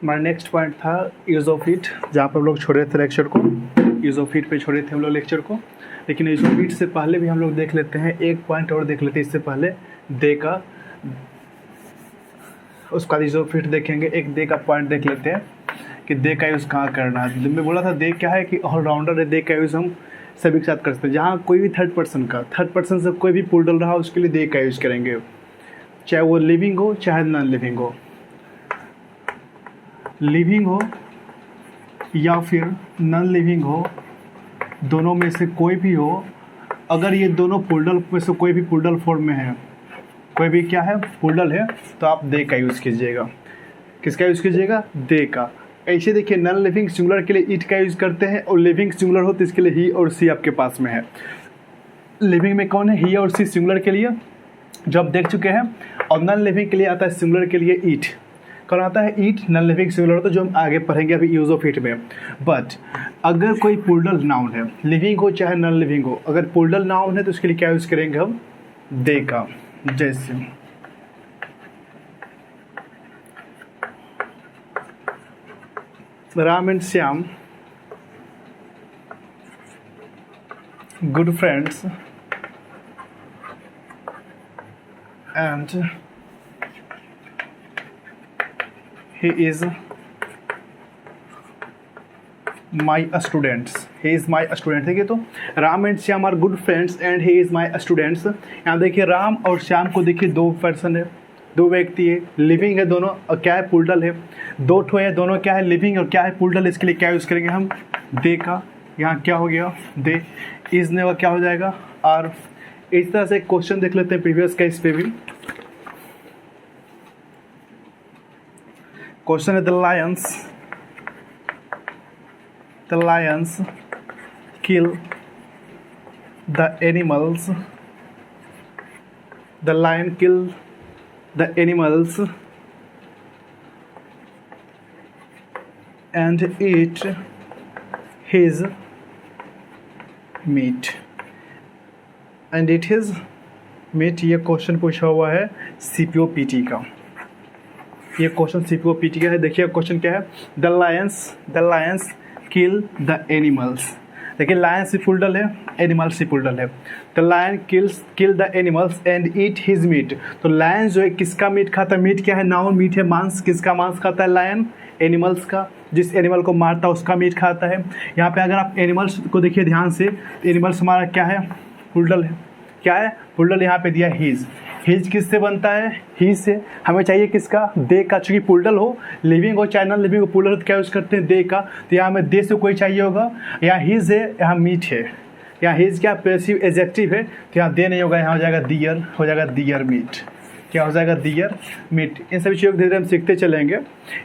हमारा next point था use of it, जहाँ पर हम लोग छोड़ रहे थे लेक्चर को। यूज़ ऑफ इट पे छोड़े थे हम लोग लेक्चर को, लेकिन यूज़ ऑफ इट से पहले भी हम लोग देख लेते हैं एक पॉइंट और देख लेते हैं इससे पहले, दे का। उसका यूज़ ऑफ इट देखेंगे, एक दे का पॉइंट देख लेते हैं कि दे का यूज़ कहाँ करना है। मैं बोला था दे क्या है कि ऑलराउंडर है, दे का यूज़ हम सभी के साथ कर सकते हैं। जहाँ कोई भी थर्ड पर्सन से कोई भी पुल डल रहा हो उसके लिए दे का यूज़ करेंगे, चाहे वो लिविंग हो चाहे नॉन लिविंग हो। लिविंग हो या फिर नॉन लिविंग हो, दोनों में से कोई भी हो, अगर ये दोनों पुलडल में से कोई भी पुलडल फॉर्म में है, कोई भी क्या है पुलडल है, तो आप दे का यूज़ कीजिएगा। किसका यूज़ कीजिएगा? दे का। ऐसे देखिए नॉन लिविंग सिंगुलर के लिए इट का यूज़ करते हैं, और लिविंग सिंगुलर हो तो इसके लिए ही और सी आपके पास में है। लिविंग में कौन है? ही और सी सिंगुलर के लिए जो आप देख चुके हैं, और नॉन लिविंग के लिए आता है सिंगुलर के लिए ईट। कौन आता है? ईट। नॉन लिविंग सिंगुलर तो जो हम आगे पढ़ेंगे अभी यूज़ ऑफ इट में। बट अगर कोई पुलडल नाउन है, लिविंग हो चाहे नॉन लिविंग हो, अगर पुलडल नाउन है तो उसके लिए क्या यूज़ करेंगे हम? दे का। जैसे Ram and Shyam good friends and he is my students. he is my student। देखिए तो Ram and Shyam are good friends and he is my students। यहाँ देखिए राम और श्याम को देखिए दो पर्सन है, दो व्यक्ति है, लिविंग है दोनों, और क्या है पुलडल है। दो ठो है, दोनों क्या है लिविंग और क्या है पुलडल। इसके लिए क्या यूज़ करेंगे हम? दे का। यहाँ क्या हो गया? दे। इस ने क्या हो जाएगा? आर। इस तरह से एक क्वेश्चन देख लेते हैं प्रीवियस का, इस पे भी क्वेश्चन है the lions kill the animals, the lion kill the animals and eat his meat and it his meat. ये क्वेश्चन पूछा हुआ है CPO-PT का। ये क्वेश्चन CPO-PT का है। देखिए क्वेश्चन क्या है? The lions kill the animals. देखिए लायंस पुलडल है, एनिमल्स पुलडल है। The lion kill the animals and eat his meat. तो लायन जो है किसका मीट खाता है? मीट क्या है? नाउन मीट है, मांस। किसका मांस खाता है? लायन। एनिमल्स का। जिस एनिमल को मारता है उसका मीट खाता है। यहाँ पे अगर आप एनिमल्स को देखिए ध्यान से, एनिमल्स हमारा क्या है? पुलडल है। क्या है? पुलडल। यहाँ पे दिया हिज। हिज किससे बनता है? ही से। हमें चाहिए किसका? दे का। चूंकि पुलडल हो, लिविंग हो चाहे नॉन लिविंग हो, पुलडल तो क्या यूज़ करते हैं? दे का। तो यहाँ हमें दे से कोई चाहिए होगा। यहाँ हिज है, यहाँ मीट है। यहाँ हिज क्या? पैसिव एडजेक्टिव है, तो यहाँ दे नहीं होगा, यहाँ हो जाएगा दियर। हो जाएगा दियर मीट। क्या हो जाएगा? दियर मीट। इन सभी चीज़ों को धीरे धीरे हम सीखते चलेंगे।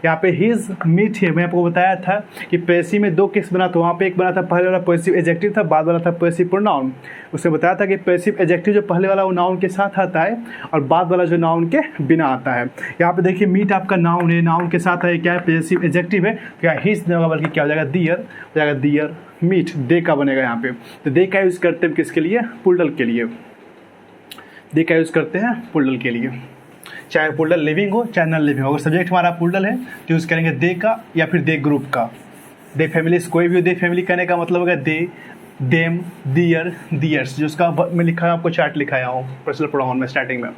यहाँ पे हिज मीट है। मैं आपको बताया था कि पैसिव में दो केस बना था। वहाँ पे एक बना था, पहले वाला पैसिव एडजेक्टिव था, बाद वाला था पैसिव प्रोनाउन। उसने बताया था कि पैसिव एडजेक्टिव जो पहले वाला वो नाउन के साथ आता है, और बाद वाला जो नाउन के बिना आता है। यहाँ पे देखिए मीट आपका नाउन है, नाउन के साथ है क्या है? पैसिव एडजेक्टिव है। क्या हिज नहीं होगा, बल्कि क्या हो जाएगा? दियर। हो जाएगा दियर मीट। दे का बनेगा यहाँ पे। तो दे का यूज़ करते हैं किसके लिए? पुलडल के लिए। दे का यूज़ करते हैं पुलडल के लिए, चाहे पुलडल लिविंग हो चाहे नॉन लिविंग हो। अगर सब्जेक्ट हमारा पुलडल है तो यूज़ करेंगे दे का, या फिर दे ग्रुप का। दे फैमिली कोई भी हो, दे फैमिली कहने का मतलब होगा दे, देम, दियर, दियर्स। जो उसका मैं लिखा है, आपको चार्ट लिखाया हूँ पर्सनल प्रोनाउन में स्टार्टिंग में।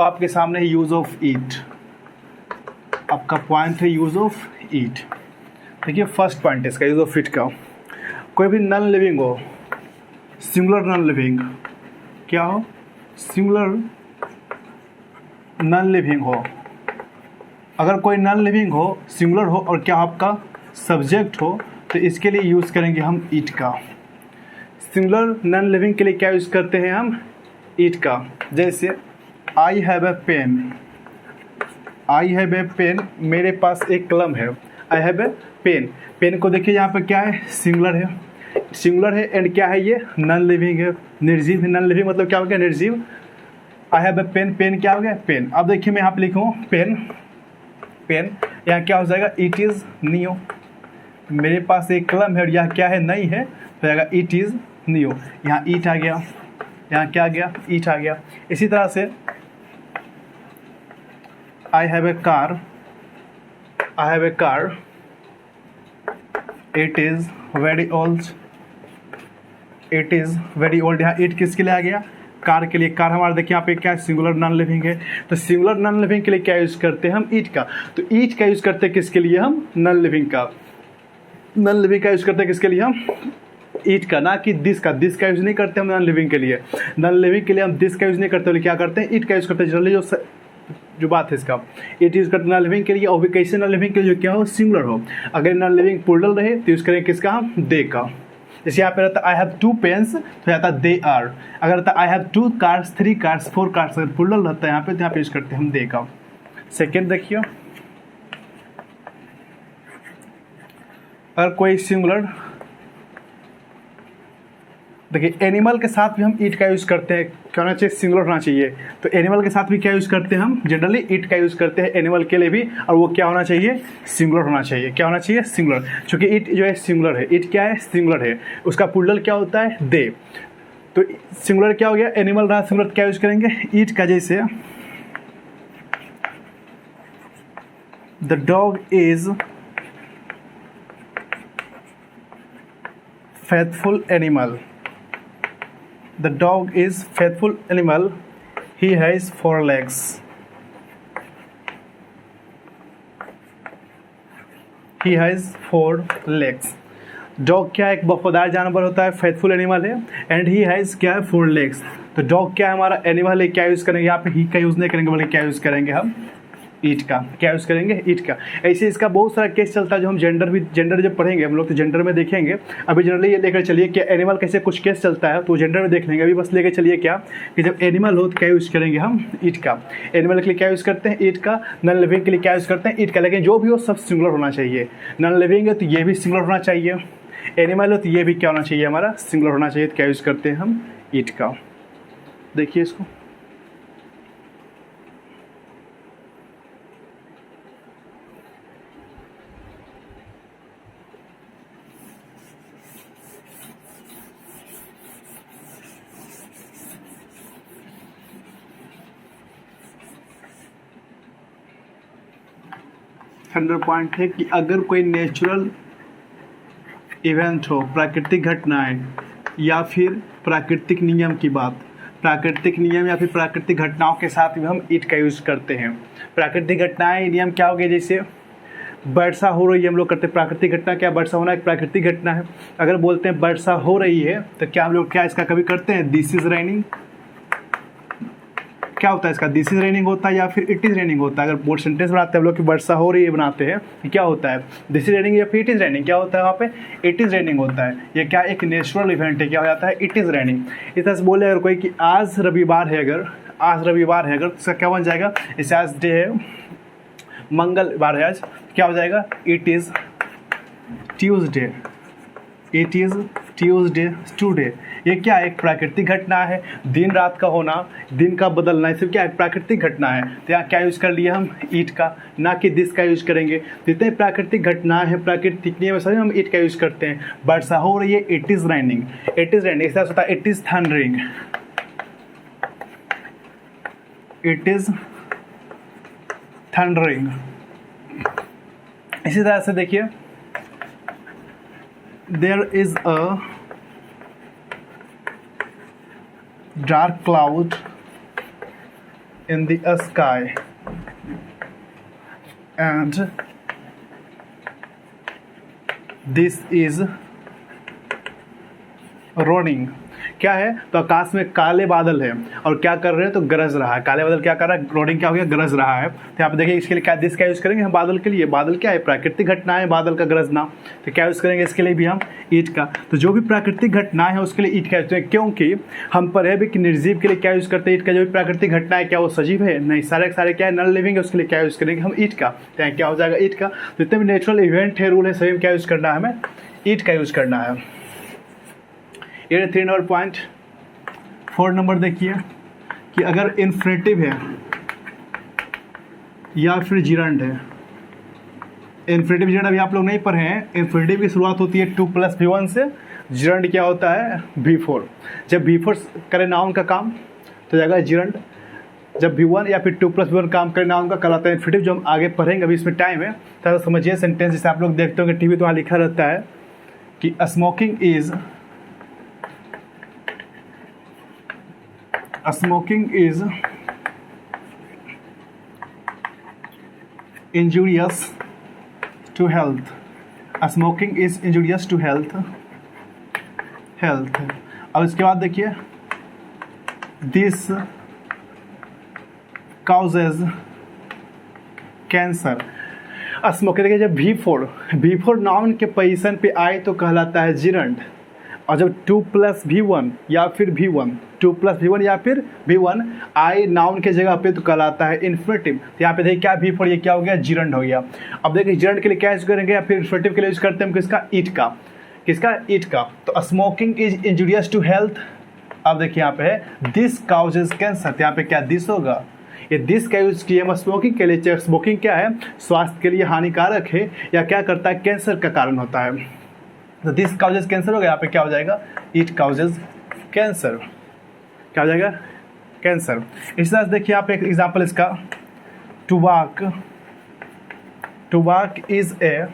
आपके सामने यूज़ ऑफ ईट, आपका पॉइंट है यूज़ ऑफ ईट। देखिए फर्स्ट पॉइंट है इसका यूज़ ऑफ ईट का। कोई भी नॉन लिविंग हो, सिंगुलर नॉन लिविंग, क्या हो? सिंगुलर नॉन लिविंग हो। अगर कोई नॉन लिविंग हो, सिंगुलर हो, और क्या आपका सब्जेक्ट हो, तो इसके लिए यूज़ करेंगे हम ईट का। सिंगुलर नॉन लिविंग के लिए क्या यूज़ करते हैं हम? ईट का। जैसे I have a pen, I have a pen, मेरे पास एक कलम है। I have a pen. Pen को देखिए यहाँ पर क्या है? सिंगुलर है। सिंगुलर है एंड क्या है? ये नॉन लिविंग है, निर्जीव है। नॉन लिविंग मतलब क्या हो गया? निर्जीव। I have a pen, pen क्या हो गया? पेन। अब देखिए मैं यहाँ पे लिखूँ पेन, पेन। यहाँ क्या हो जाएगा? It is neo. मेरे पास एक कलम है और यह क्या है? नहीं है, तो जाएगा इट इज़ नियो। यहाँ ईट आ गया, यहाँ क्या आ गया? ईट आ गया। इसी तरह से आई have A car, I have A car, it is very old, it is very old. यहाँ इट किसके लिए आ गया? कार के लिए। कार हमारा देखिए यहाँ पे क्या सिंगुलर नॉन लिविंग है, तो सिंगुलर नॉन लिविंग के लिए क्या यूज़ करते हैं हम? ईट का। तो ईट का यूज़ करते हैं किसके लिए हम? नॉन लिविंग का। नॉन लिविंग का यूज़ करते हैं किसके लिए हम? ईट का, ना कि दिस का। दिस का यूज़ नहीं करते हम नॉन लिविंग के लिए। नॉन लिविंग के लिए हम दिस का यूज़ नहीं करते, क्या करते हैं? ईट का यूज़ करते हैं। जनरली जो बात है इसका, इट यूज़ करते हैं नॉन लिविंग के लिए, और भी कैसे नॉन लिविंग के लिए जो क्या हो? सिंगुलर हो। अगर नॉन लिविंग प्लूरल रहे तो यूज़ करें किसका हम? दे का। जैसे यहाँ पे रहता है आई हैव 2 पेन्स, तो जाता है दे आर। अगर रहता है I have 2 cars, 3 cars, 4 cars, अगर प्लूरल रहता है यहाँ पे, तो यहाँ पे यूज़ करते हैं हम दे का। सेकेंड देखिए, अगर कोई सिंगुलर, देखिए एनिमल के साथ भी हम ईट का यूज़ करते हैं, क्या होना चाहिए? सिंगुलर होना चाहिए। तो एनिमल के साथ भी क्या यूज़ करते हैं हम? जनरली ईट का यूज़ करते हैं एनिमल के लिए भी, और वो क्या होना चाहिए? सिंगुलर होना चाहिए। क्या होना चाहिए? सिंगुलर। क्योंकि ईट जो है सिंगुलर है। ईट क्या है? सिंगुलर है। उसका प्लूरल क्या होता है? दे। तो सिंगुलर क्या हो गया? एनिमल रहा सिंगुलर, क्या यूज़ करेंगे? ईट का। जैसे the dog is faithful animal. The dog is faithful animal. He has 4 legs. He has 4 legs. Dog क्या है? एक वफादार जानवर होता है, फेथफुल एनिमल है। एंड ही हैज़ क्या है? 4 लेग्स। तो डॉग क्या है? हमारा एनिमल है। क्या यूज़ करेंगे यहाँ पे? ही का यूज़ नहीं करेंगे, बल्कि क्या यूज़ करेंगे हम? ईट का। क्या यूज़ करेंगे? ईट का। ऐसे इसका बहुत सारा केस चलता है, जो हम जेंडर जब पढ़ेंगे हम लोग, तो जेंडर में देखेंगे। अभी जनरली ये लेकर चलिए कि एनिमल कैसे कुछ केस चलता है, तो जेंडर में देख लेंगे। अभी बस लेकर चलिए क्या, कि जब एनिमल हो तो क्या यूज़ करेंगे हम? ईट का। एनिमल के लिए क्या यूज़ करते हैं? ईट का। नॉन लिविंग के लिए क्या यूज़ करते हैं? ईट का। लेकिन जो भी हो सब सिंगुलर होना चाहिए। नॉन लिविंग है तो ये भी सिंगुलर होना चाहिए, एनिमल हो तो ये भी क्या होना चाहिए? हमारा सिंगुलर होना चाहिए। तो क्या यूज़ करते हैं हम? ईट का। देखिए इसको, 100 पॉइंट है कि अगर कोई नेचुरल इवेंट हो, प्राकृतिक घटनाएं या फिर प्राकृतिक नियम की बात, प्राकृतिक नियम या फिर प्राकृतिक घटनाओं के साथ भी हम ईट का यूज़ करते हैं। प्राकृतिक घटनाएं नियम क्या हो गए? जैसे वर्षा हो रही है, हम लोग करते हैं। प्राकृतिक घटना क्या? वर्षा होना एक प्राकृतिक घटना है। अगर बोलते हैं वर्षा हो रही है, तो क्या हम लोग क्या इसका कभी करते हैं? This is raining. क्या होता है इसका? दिस इज रेनिंग होता है या फिर इट इज रेनिंग होता है। अगर बोर्ड सेंटेंस बनाते हैं हम लोग कि वर्षा हो रही है बनाते हैं, क्या होता है? दिस इज रेनिंग या फिर इट इज रेनिंग। क्या होता है वहाँ पे? इट इज रेनिंग होता है। ये क्या एक नेचुरल इवेंट है, क्या हो जाता है? It is raining. इस तरह से बोले अगर कोई कि आज रविवार है, अगर आज रविवार है, अगर इसका क्या बन जाएगा? जैसे आज डे है, मंगलवार है आज, क्या हो जाएगा? It is Tuesday. It is Tuesday today. ये क्या है? एक प्राकृतिक घटना है। दिन रात का होना, दिन का बदलना, ये सब क्या है? प्राकृतिक घटना है। तो यहाँ क्या यूज़ कर लिया हम? ईट का, ना कि दिस का यूज़ करेंगे। जितने प्राकृतिक घटना है, प्राकृतिक नियम सभी हम ईट का यूज़ करते हैं। वर्षा हो रही है, it is raining. It is raining. इस तरह से होता है it is thundering. It is thundering. इसी तरह से देखिए, there is a dark cloud in the sky and this is running। क्या है? तो आकाश में काले बादल है और क्या कर रहे हैं? तो गरज रहा है। काले बादल क्या कर रहा है? रोडिंग क्या हो गया? गरज रहा है। तो यहाँ पे देखिए इसके लिए क्या दिस का यूज़ करेंगे हम? बादल के लिए। बादल क्या है? प्राकृतिक घटना है, बादल का गरजना। तो क्या यूज़ करेंगे इसके लिए भी हम? ईट का। तो जो भी प्राकृतिक घटनाएं हैं उसके लिए ईट का यूज़ करेंगे, क्योंकि हम पढ़े भी कि निर्जीव के लिए क्या यूज़ करते हैं? ईट का। जो भी प्राकृतिक घटना है, क्या वो सजीव है? नहीं, सारे सारे क्या है? नॉन लिविंग है। उसके लिए क्या यूज़ करेंगे हम? ईट का। तो क्या हो जाएगा? ईट का। जितने भी नेचुरल इवेंट है, रूल है, सभी में क्या यूज़ करना है हमें? ईट का यूज़ करना है। ये 3 नंबर पॉइंट। 4 नंबर देखिए कि अगर इन्फिनेटिव है या फिर जिरंड है। इन्फिनेटिव जिरंड अभी आप लोग नहीं पढ़े हैं। इन्फिनेटिव की शुरुआत होती है 2 + V1 से। जिरंड क्या होता है? V4। जब V4 करे नाउन का काम तो जाएगा जिरंड। जब V1 या फिर 2+V1 काम करे नाउन का कहलाता है इन्फिनेटिव, जो हम आगे पढ़ेंगे, अभी इसमें टाइम है तो समझिए सेंटेंस। जैसे आप लोग देखते होंगे टीवी तो वहाँ लिखा रहता है कि smoking is injurious to health. Smoking is injurious to health. अब इसके बाद देखिए दिस काउजेज कैंसर। स्मोकिंग देखिए जब V4 नाउन के पोजीशन पे आए तो कहलाता है जिरंड, और जब 2+V1 या फिर V1 आए नाउन के जगह पे तो कहलाता है इन्फिनेटिव। तो यहाँ पे देखिए क्या V4 ये क्या हो गया, जिरंड हो गया। अब देखिए जिरंड के लिए क्या यूज करेंगे या फिर इन्फिनेटिव के लिए यूज करते हैं हम ईट का। तो smoking is injurious to health. अब देखिए यहाँ पे है दिस काउजेज कैंसर, तो यहाँ पे क्या दिस होगा, ये दिस का यूज किया हम स्मोकिंग के लिए। स्मोकिंग क्या है, स्वास्थ्य के लिए हानिकारक है या क्या करता है, कैंसर का कारण होता है। तो दिस काउजेज कैंसर हो गया, यहाँ पे क्या हो जाएगा, इट काउजेज कैंसर, क्या हो जाएगा, कैंसर। इस तरह से देखिए यहाँ पे एक एग्जाम्पल इसका, टुबाक इज ए,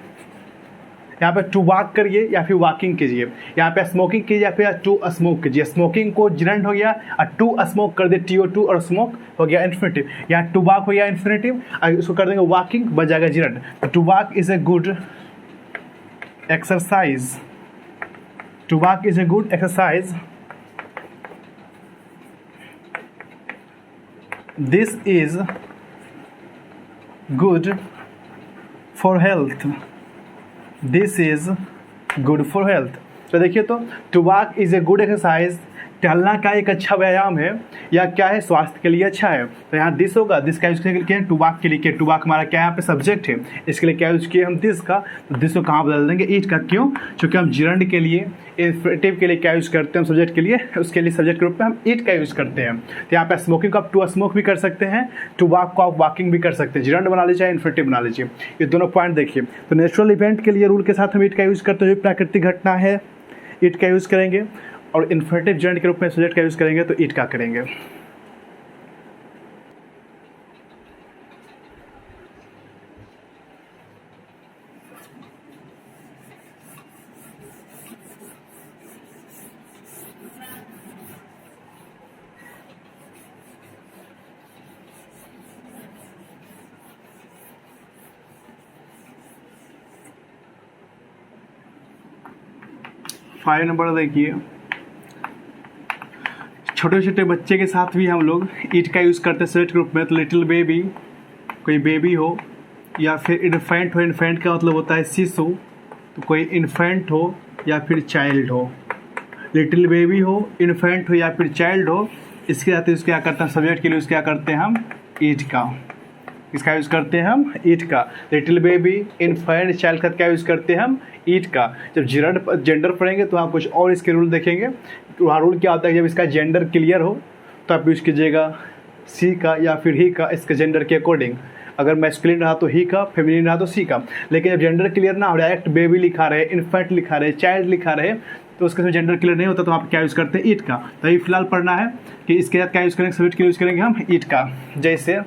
यहाँ पे टू वॉक करिए या फिर वॉकिंग कीजिए, यहाँ पे स्मोकिंग कीजिए या फिर टू स्मोक कीजिए। स्मोकिंग को जिरंड हो गया और टू स्मोक कर दे TO2 और स्मोक हो गया इन्फिनेटिव। यहाँ टू वॉक हो गया इन्फिनेटिव और उसको कर देंगे वॉकिंग, बच जाएगा जिरंड। तो to walk is a good exercise, to walk is a good exercise, this is good for health, this is good for health. तो देखिए तो to walk is a good exercise, टहलना का एक अच्छा व्यायाम है या क्या है, स्वास्थ्य के लिए अच्छा है। तो यहाँ दिस होगा, दिस का यूज किया टू वॉक के लिए, टू वॉक हमारा क्या यहाँ पे सब्जेक्ट है, इसके लिए क्या यूज किए हम दिस का। तो दिस को कहाँ बदल देंगे, ईट का। क्यों, क्योंकि हम जिरंड के लिए, इन्फिनेटिव के लिए क्या यूज करते हैं हम सब्जेक्ट के लिए, उसके लिए सब्जेक्ट के रूप में हम ईट का यूज करते हैं। तो यहाँ पे स्मोकिंग को आप टू स्मोक भी कर सकते हैं, टू वॉक को आप वॉकिंग भी कर सकते हैं, जिरंड बना लीजिए, इन्फिनेटिव बना लीजिए। ये दोनों पॉइंट देखिए। तो नेचुरल इवेंट के लिए रूल के साथ हम ईट का यूज करते हैं, जो प्राकृतिक घटना है ईट का यूज करेंगे, और इन्फिनेटिव जिरंड के रूप में सब्जेक्ट का यूज करेंगे तो ईट का करेंगे। फाइव नंबर देखिए, छोटे छोटे बच्चे के साथ भी हम लोग ईट का यूज़ करते हैं सब्जेक्ट ग्रुप में। तो लिटिल बेबी, कोई बेबी हो या फिर इन्फेंट हो, इन्फेंट का मतलब होता है शिशु, तो कोई इन्फेंट हो या फिर चाइल्ड हो, लिटिल बेबी हो, इन्फेंट हो या फिर चाइल्ड हो, इसके साथ यूज़ क्या करते हैं सब्जेक्ट के लिए यूज़ क्या करते हैं हम ईट का। इसका यूज़ करते हैं हम ईट का। लिटिल बेबी, इन्फेंट, चाइल्ड का क्या यूज़ करते हैं हम ईट का। जब जेंडर पढ़ेंगे तो आप कुछ और इसके रूल देखेंगे। तो वहाँ रूल क्या होता है, जब इसका जेंडर क्लियर हो तो आप यूज़ कीजिएगा सी का या फिर ही का, इसके जेंडर के अकॉर्डिंग। अगर मैस्कुलिन रहा तो ही का, फेमिनिन रहा तो सी का। लेकिन जब जेंडर क्लियर ना हो, डायरेक्ट बेबी लिखा रहे, इन्फेंट लिखा रहे, चाइल्ड लिखा रहे, तो उसके साथ जेंडर क्लियर नहीं होता तो आप क्या यूज़ करते हैं ईट का। तो अभी फिलहाल पढ़ना है कि इसके साथ क्या यूज़ करेंगे, सब्जेक्ट के लिए यूज़ करेंगे हम ईट का। जैसे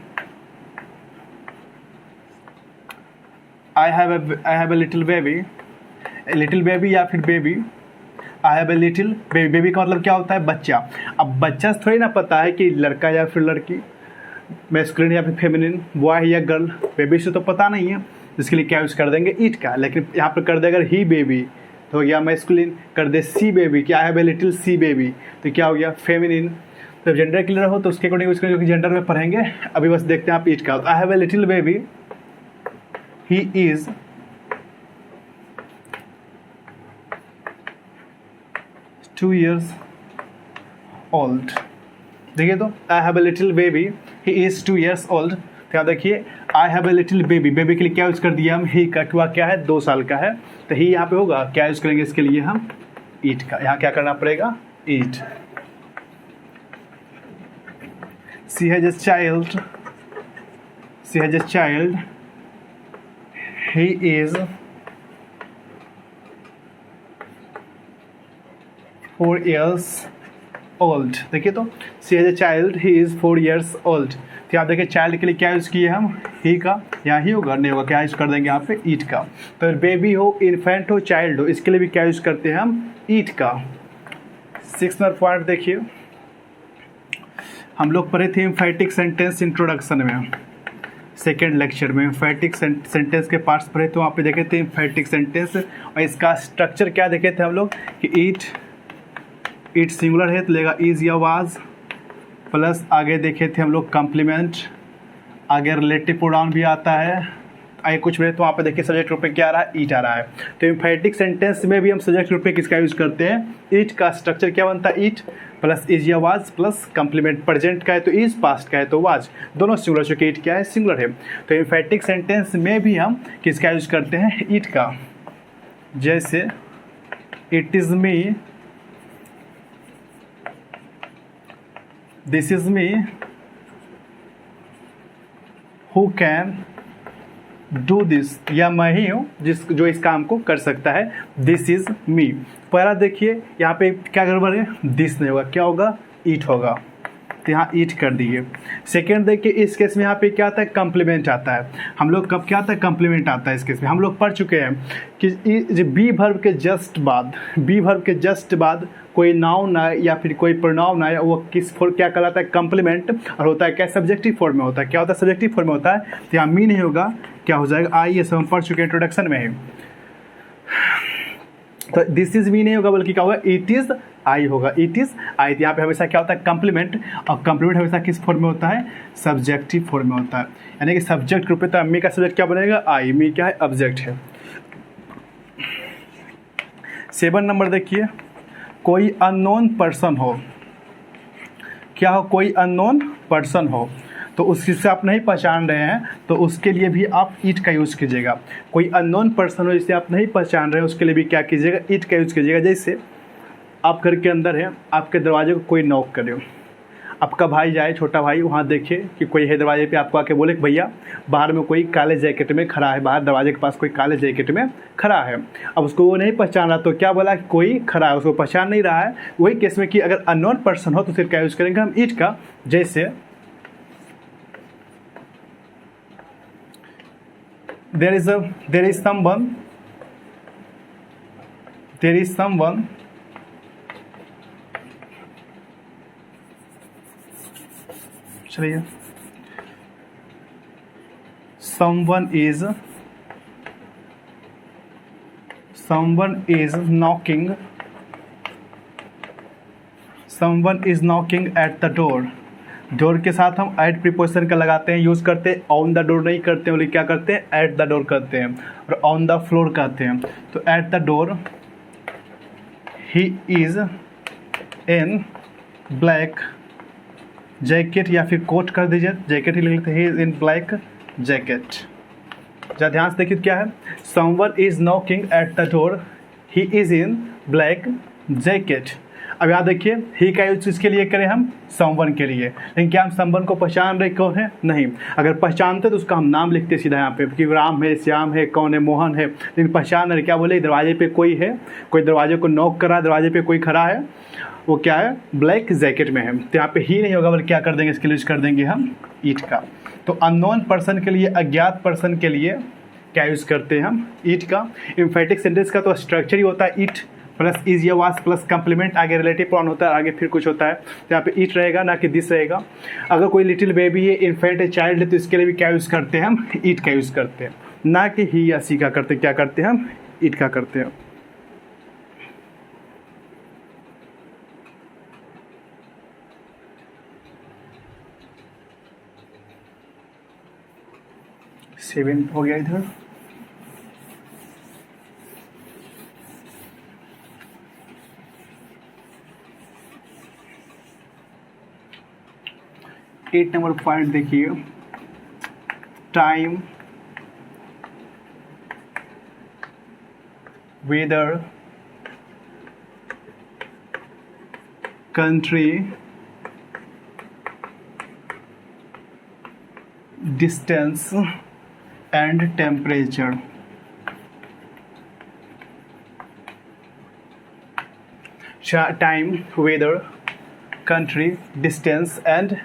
I have a little baby या फिर baby, I have a little baby. Baby का मतलब क्या होता है, बच्चा। अब बच्चा से थोड़ी ना पता है कि लड़का या फिर लड़की, मैस्कुलिन या फिर फेमिनिन, बॉय या गर्ल, बेबी से तो पता नहीं है, इसके लिए क्या यूज़ कर देंगे ईट का। लेकिन यहाँ पर कर दे अगर ही बेबी तो हो गया मैस्कुलिन, कर दे सी बेबी कि I have a little see baby तो क्या हो गया फेमिनिन। तो जेंडर क्लियर हो तो उसके अकॉर्डिंग यूज़ करेंगे, जो कि जेंडर में पढ़ेंगे। अभी बस देखते हैं आप ईट का। I have a little baby, he is two years old। देखिए तो I have a little baby, he is 2 years old। तो यहाँ देखिए I have a little baby, baby के लिए क्या यूज़ कर दिया हम ही का, क्यों क्या है 2 साल का है, तो ही यहाँ पे होगा क्या यूज़ करेंगे इसके लिए हम ईट का। यहाँ क्या करना पड़ेगा ईट। She has a child, she has a child, he is 4 years old, देखिए तो she has a child he is 4 years old. तो यहाँ देखिए चाइल्ड के लिए क्या यूज़ किए हम, ही का, यहाँ ही होगा नहीं होगा, क्या यूज़ कर देंगे यहाँ पे, ईट का। तो बेबी हो, इन्फेंट हो, चाइल्ड हो, इसके लिए भी क्या यूज़ करते हैं हम, ईट का। 6 नंबर पॉइंट देखिए, हम लोग पढ़े थे एम्फैटिक सेंटेंस इंट्रोडक्शन में, सेकेंड लेक्चर में एम्फैटिक सेंटेंस के पार्ट्स पढ़े तो वहाँ पे देखे थे एम्फैटिक सेंटेंस, और इसका स्ट्रक्चर क्या देखे थे हम लोग कि ईट सिंगुलर है तो लेगा इज या वाज, प्लस आगे देखे थे हम लोग कम्प्लीमेंट, आगे रिलेटिव प्रोनाउन भी आता है, आगे कुछ मिले तो वहाँ पे देखिए सब्जेक्ट रूप में क्या आ रहा है, ईट आ रहा है। तो एम्फैटिक सेंटेंस में भी हम सब्जेक्ट रूप में किसका यूज़ करते हैं, ईट का। स्ट्रक्चर क्या बनता है, ईट प्लस इज या वाज प्लस कम्प्लीमेंट, प्रेजेंट का है तो इज, पास्ट का है तो वाज, दोनों सिंगुलर, चूँकि ईट क्या है, सिंगुलर है। तो एम्फैटिक सेंटेंस में भी हम किसका यूज़ करते हैं, ईट का। जैसे it is me, this is me, who can do this, या मैं ही हूँ जो इस काम को कर सकता है, दिस इज मी। पहला देखिए यहाँ पे क्या गड़बड़ है, दिस नहीं होगा, क्या होगा, ईट होगा, तो यहाँ ईट कर दिए। सेकेंड देखिए इस केस में यहाँ पे क्या आता है, कम्प्लीमेंट आता है। हम लोग कब क्या आता है, कम्प्लीमेंट आता है इस केस में। हम लोग पढ़ चुके हैं कि बी वर्ब के जस्ट बाद कोई नाउन आए या फिर कोई प्रोनाउन आए, वो किस फॉर्म क्या कहलाता है, कम्प्लीमेंट, और होता है क्या, सब्जेक्टिव फॉर्म में होता है। क्या होता है, सब्जेक्टिव फॉर्म में होता है। तो यहाँ मी नहीं होगा, क्या हो जाएगा, आई, ये सब हम पढ़ चुके हैं इंट्रोडक्शन में है। तो दिस इज मी नहीं होगा, बल्कि क्या होगा, इट इज आई होगा, इट इज आई। यहाँ पे हमेशा क्या होता है, कम्प्लीमेंट, और कम्प्लीमेंट हमेशा किस फॉर्म में होता है, सब्जेक्टिव फॉर्म में होता है। यानी कि सब्जेक्ट रूप में, तो मी का सब्जेक्ट क्या बनेगा, आई, मी क्या है, ऑब्जेक्ट है। 7 नंबर देखिए, कोई अननोन पर्सन हो, क्या हो, कोई अननोन पर्सन हो, तो उससे आप नहीं पहचान रहे हैं तो उसके लिए भी आप ईट का यूज़ कीजिएगा। कोई अननोन पर्सन हो जिसे आप नहीं पहचान रहे हैं, उसके लिए भी क्या कीजिएगा, ईट का यूज़ कीजिएगा। जैसे आप घर के अंदर हैं, आपके दरवाजे को कोई नॉक करे, आपका भाई जाए, छोटा भाई, वहाँ देखे कि कोई है दरवाजे पे, आपको आके बोले कि भैया बाहर में कोई काले जैकेट में खड़ा है, बाहर दरवाजे के पास कोई काले जैकेट में खड़ा है। अब उसको वो नहीं पहचान रहा, तो क्या बोला कि कोई खड़ा है, उसको पहचान नहीं रहा है। वही केस में कि अगर अननोन पर्सन हो तो फिर क्या यूज़ करेंगे हम, ईट का। जैसे there is someone चलिए, someone is knocking at the door। Door के साथ हम एट प्रीपोजिशन का लगाते हैं, यूज़ करते हैं। ऑन द डोर नहीं करते हैं, बोले क्या करते हैं, एट द डोर करते हैं, और ऑन द फ्लोर कहते हैं। तो at the door, he is in black jacket, या फिर कोट कर दीजिए, जैकेट ही लिख लेते हैं, he is in black jacket. जरा ध्यान से देखिए क्या है, someone is knocking at the door, he is in black jacket. अब यहाँ देखिए, ही का यूज किसके लिए करें हम, समवन के लिए। लेकिन क्या हम समवन को पहचान रहे कौन है, नहीं। अगर पहचानते तो उसका हम नाम लिखते सीधा यहाँ पे कि राम है, श्याम है, कौन है, मोहन है। लेकिन पहचान रहे, क्या बोले, दरवाजे पे कोई है, कोई दरवाजे को नॉक कर रहा है, दरवाजे पे कोई खड़ा है, वो क्या है, ब्लैक जैकेट में है। तो यहाँ पे ही नहीं होगा, बल्कि क्या कर देंगे, इसके लिए यूज कर देंगे हम ईट का। तो अननोन पर्सन के लिए, अज्ञात पर्सन के लिए क्या यूज़ करते हैं हम, ईट का। एम्फैटिक सेंटेंस का तो स्ट्रक्चर ही होता है ईट प्लस इज या वाज प्लस कम्प्लीमेंट, आगे रिलेटिव प्रोनाउन होता है, आगे फिर कुछ होता है। तो यहाँ पे ईट रहेगा, ना कि दिस रहेगा। अगर कोई लिटिल बेबी है, इन्फेंट है, चाइल्ड है, तो इसके लिए भी क्या यूज़ करते हैं हम, ईट का यूज़ करते हैं, ना कि ही या सी का करते। क्या करते हैं हम, ईट का करते हैं। सेवन हो गया इधर। एट नंबर पॉइंट देखिए, time, weather, country, distance and temperature. Time, weather, country, distance and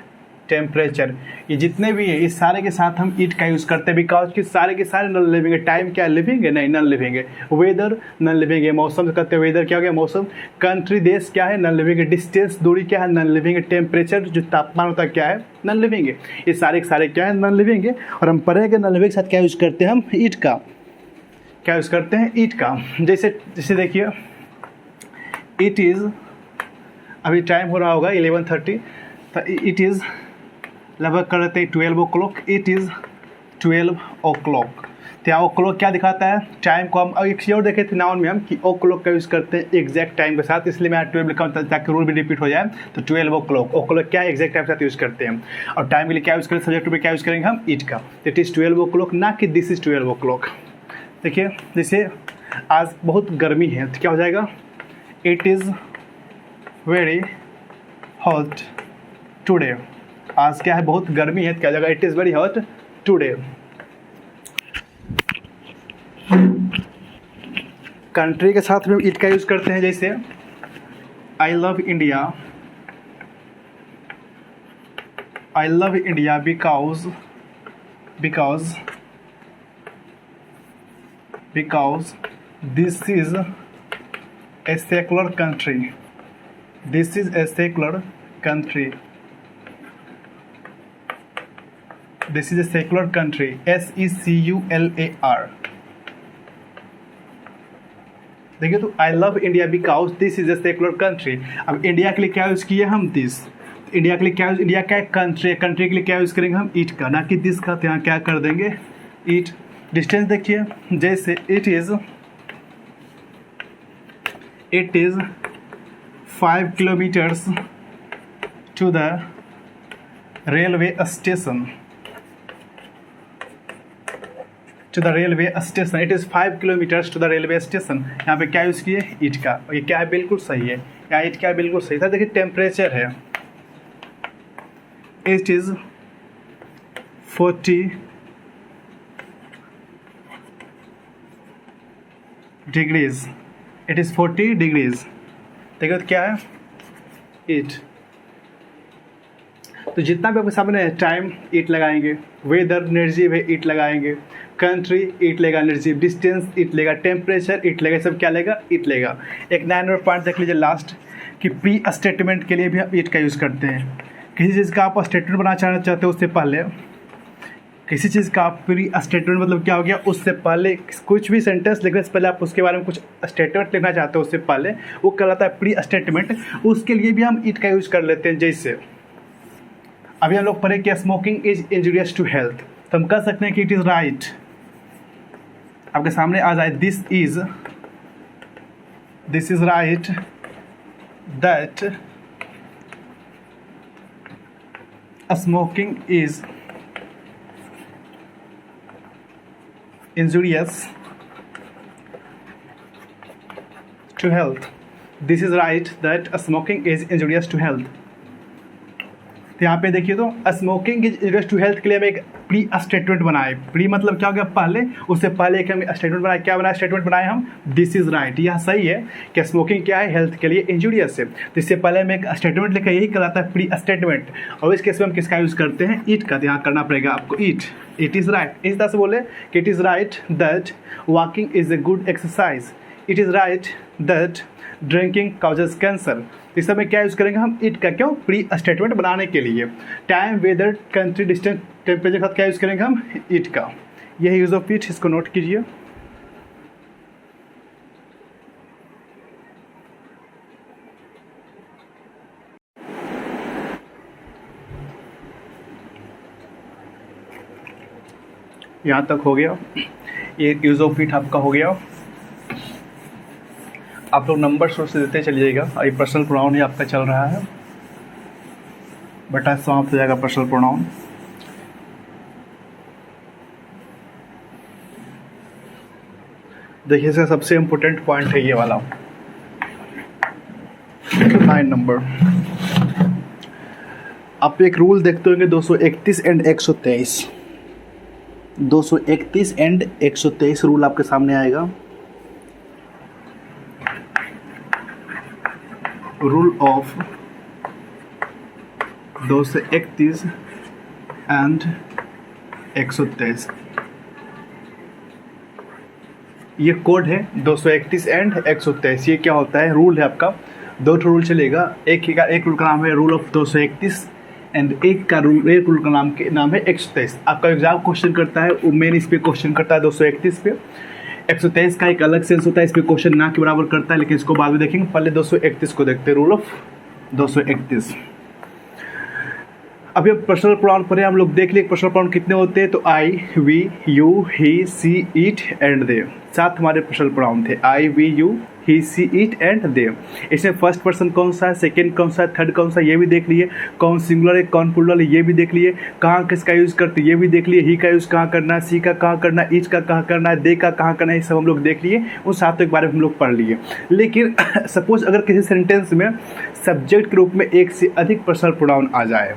temperature. ये जितने भी है इस सारे के साथ हम इट का यूज़ करते हैं, बिकॉज कि सारे के सारे नॉन लिविंग है। टाइम क्या लिविंग है? नहीं, नॉन लिविंग है। वेदर नॉन लिविंग है। मौसम कहते हैं वेदर क्या हो गया? मौसम। कंट्री देश क्या है? नॉन लिविंग है। डिस्टेंस दूरी क्या है? नॉन लिविंग है। टेम्परेचर जो तापमान होता है क्या है? नॉन लिविंग है। ये सारे के सारे क्या है? नॉन लिविंग है। और हम पढ़ेंगे नॉन लिविंग के साथ क्या यूज़ करते हैं हम? इट का। क्या यूज़ करते हैं? इट का। जैसे देखिए, इट इज़, अभी टाइम हो रहा होगा 11:30, तो इट इज़ लगभग कर देते हैं 12 o'clock। It is 12 o'clock। तो यहाँ o'clock क्या दिखाता है? टाइम को हम एक चीज़ और देखे थे नाउन में हम कि o'clock का यूज़ करते हैं एग्जैक्ट टाइम के साथ, इसलिए मैं 12 लिखा हूँ ताकि रूल भी रिपीट हो जाए। तो 12 o'clock, o'clock क्या है? एग्जैक्ट टाइम के साथ यूज़ करते हैं। और टाइम के लिए क्या यूज़ करें? सब्जेक्ट में क्या यूज़ करेंगे हम? इट का। इट इज़ 12 o'clock, ना कि दिस इज़ 12 o'clock। देखिए, जैसे आज बहुत गर्मी है तो क्या हो जाएगा? It is very hot today. आज क्या है? बहुत गर्मी है तो क्या जगह? It is very hot today. Country के साथ में इट का यूज़ करते हैं, जैसे I love India. I love India because this is a secular country. This is a secular country. This is a secular country. SECULAR। देखिए, तो I love India because this is a secular country. अब India के लिए क्या use किए हम? This. India के लिए क्या? इंडिया क्या है? कंट्री। कंट्री के लिए क्या यूज़ करेंगे हम? इट का, ना कि दिस का। तो यहाँ क्या कर देंगे? इट। डिस्टेंस देखिए, जैसे it is 5 kilometres to the railway station. To the railway station. It is 5 kilometres to the railway station. यहाँ पे क्या यूज़ किए? इट का। ये क्या है? बिल्कुल सही है। यहाँ इट क्या है? बिल्कुल सही था। देखिए, टेम्परेचर है, it is 40 degrees. It is 40 degrees. देखिए, तो क्या है? इट। तो जितना भी आपके सामने है, टाइम इट लगाएंगे, वेदर निर्जीव है इट लगाएंगे, कंट्री इट लेगा निर्जीव, डिस्टेंस इट लेगा, टेम्परेचर इट लेगा, सब क्या लेगा? इट लेगा। एक 9 नंबर पॉइंट देख लीजिए लास्ट, कि प्री स्टेटमेंट के लिए भी हम इट का यूज़ करते हैं। किसी चीज़ का आप स्टेटमेंट बनाना चाहते हो, उससे पहले किसी चीज़ का आप प्री स्टेटमेंट मतलब क्या हो गया? उससे पहले कुछ भी सेंटेंस लिखने से पहले आप उसके बारे में कुछ स्टेटमेंट लिखना चाहते हो, उससे पहले वो कहलाता है प्री स्टेटमेंट। उसके लिए भी हम इट का यूज़ कर लेते हैं। जैसे अभी हम लोग पढ़े कि smoking is injurious to health, तो हम कह सकते हैं कि इट इज़ राइट। आपके सामने आ जाए this is right that smoking is injurious to health. This is right that smoking is injurious to health. तो यहाँ पे देखिए, तो smoking is injurious to health के लिए हम एक प्री स्टेटमेंट बनाए। प्री मतलब क्या हो गया? पहले। उससे पहले एक हम स्टेटमेंट बनाए। क्या बनाया? स्टेटमेंट बनाए हम दिस इज राइट। यह सही है कि स्मोकिंग क्या है? हेल्थ के लिए इंजूरियस है। तो इससे पहले हम एक स्टेटमेंट लिखा, यही कहलाता है प्री स्टेटमेंट। और इस केस में हम किसका यूज़ करते हैं? इट का। यहाँ करना पड़ेगा आपको इट। It is right. इस तरह से बोले कि it is right that walking is a good exercise. It is right that drinking causes cancer. इस समय क्या यूज़ करेंगे हम? इट का। क्यों? प्री स्टेटमेंट बनाने के लिए। Time, weather, country, distance, temperature के साथ क्या यूज़ करेंगे हम? इट का। यही यूज़ ऑफ इट, इसको नोट कीजिए। यहाँ तक हो गया। ये यूज़ ऑफ इट आपका हो गया। आप लोग नंबर सोच से देते चलिएगा। ये पर्सनल प्रोनाउन ही आपका चल रहा है, बटा समाप्त हो जाएगा पर्सनल प्रोनाउन। देखिए, इसका सबसे इम्पोर्टेंट पॉइंट है ये वाला 9 नंबर। आप एक रूल देखते होंगे 231 एंड 123। 231 एंड 123 रूल आपके सामने आएगा। Rule of 231 and 123। ये कोड है 231 एंड 123। ये क्या होता है, रूल है आपका, दो रूल चलेगा। एक रूल का नाम है रूल ऑफ 231 एंड एक रूल का नाम है 123। आपका एग्जाम क्वेश्चन करता है, वो मेन इस पे क्वेश्चन करता है 231 पे। 123 का एक अलग सेंस होता है, इस पे क्वेश्चन ना के बराबर करता है, लेकिन इसको बाद में देखेंगे। पहले 231 को देखते हैं, रूल ऑफ 231। अभी पर्सनल प्रोनाउन पर हम लोग देख लिए पर्सनल प्रोनाउन कितने होते हैं। तो I, we, you, he, she, it and they, 7 हमारे पर्सनल प्रोनाउन थे। I, we, you, he, she, it and they. इसमें फर्स्ट पर्सन कौन सा है, सेकंड कौन सा है, थर्ड कौन सा, ये भी देख लिए। कौन सिंगुलर है, कौन प्लूरल है, ये भी देख लिए। कहाँ किसका यूज़ करते ये भी देख लिए। ही का यूज़ कहाँ करना है, सी का कहाँ करना है, इच का कहाँ करना है, दे का कहाँ करना है, ये सब हम लोग देख लिए। उन सातों के बारे में हम लोग पढ़ लिए। लेकिन सपोज अगर किसी सेंटेंस में सब्जेक्ट के रूप में एक से अधिक पर्सनल प्रोनाउन आ जाए,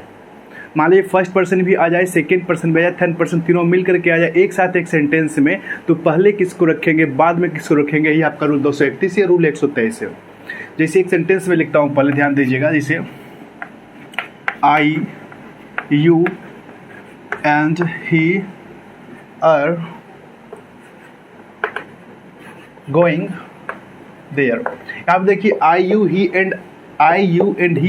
मान लीजिए फर्स्ट पर्सन भी आ जाए, सेकंड पर्सन भी आ जाए, थर्ड पर्सन, तीनों मिल करके आ जाए एक साथ एक सेंटेंस में, तो पहले किसको रखेंगे, बाद में किसको रखेंगे, ये आपका रूल 231 या रूल 123 है। जैसे एक सेंटेंस में लिखता हूँ, पहले ध्यान दीजिएगा। जैसे I, you and he are going there. आप देखिए I, you, he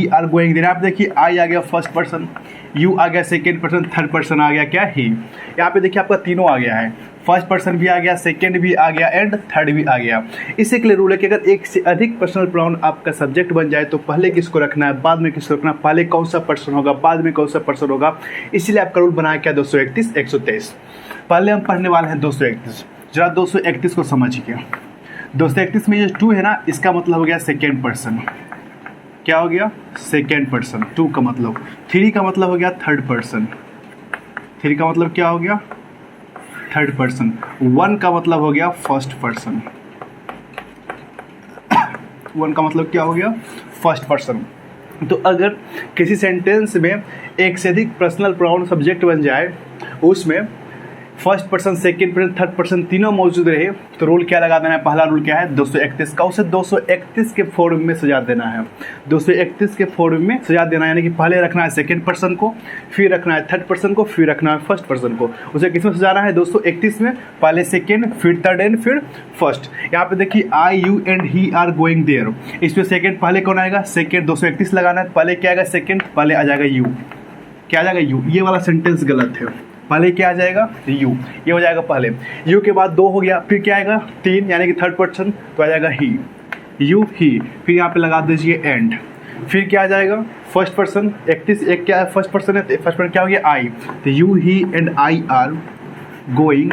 are going there. आप देखिए आई आ गया फर्स्ट पर्सन, यू आ गया सेकेंड पर्सन, थर्ड पर्सन आ गया क्या, ही। यहाँ पे देखिए आपका तीनों आ गया है, फर्स्ट पर्सन भी आ गया, सेकेंड भी आ गया एंड थर्ड भी आ गया। इसी के लिए रूल है कि अगर एक से अधिक पर्सनल प्रोनाउन आपका सब्जेक्ट बन जाए तो पहले किसको रखना है, बाद में किसको रखना है, पहले कौन सा पर्सन होगा, बाद में कौन सा पर्सन होगा। इसीलिए आपका रूल बनाया क्या, 231 123। पहले हम पढ़ने वाले हैं 231। जरा 231 को समझिए। 231 में ये 2 है ना, इसका मतलब हो गया सेकेंड पर्सन। क्या हो गया, सेकेंड पर्सन। 2 का मतलब, 3 का मतलब हो गया थर्ड पर्सन। 3 का मतलब क्या हो गया, थर्ड पर्सन। 1 का मतलब हो गया फर्स्ट पर्सन। 1 का मतलब क्या हो गया, फर्स्ट पर्सन। तो अगर किसी सेंटेंस में एक से अधिक पर्सनल प्रोनाउन सब्जेक्ट बन जाए, उसमें first person, second person, third person तीनों मौजूद रहे, तो रूल क्या लगा देना है, पहला रूल क्या है 231 का, उसे 231 के फॉर्म में सजा देना है। 231 के फॉर्म में सजा देना है, यानी कि पहले रखना है सेकेंड पर्सन को, फिर रखना है थर्ड पर्सन को, फिर रखना है फर्स्ट पर्सन को। उसे किस में सजाना है, 231 में, पहले सेकेंड, फिर थर्ड एंड फिर फर्स्ट। यहाँ पे देखिए I, you and he are going there, इसमें सेकेंड पहले कौन आएगा, सेकेंड। 231 लगाना है, पहले क्या आएगा, सेकेंड, पहले आ जाएगा यू। क्या आ जाएगा, यू। ये वाला सेंटेंस गलत है, पहले क्या आ जाएगा, यू। ये हो जाएगा पहले, यू के बाद 2 हो गया, फिर क्या आएगा 3, यानी कि थर्ड पर्सन, तो आ जाएगा ही, यू, ही। फिर यहाँ पे लगा दीजिए एंड। फिर क्या आ जाएगा, फर्स्ट पर्सन। 31 एक क्या है, फर्स्ट पर्सन है, फर्स्ट पर्सन क्या हो गया, आई। तो you, he and I are going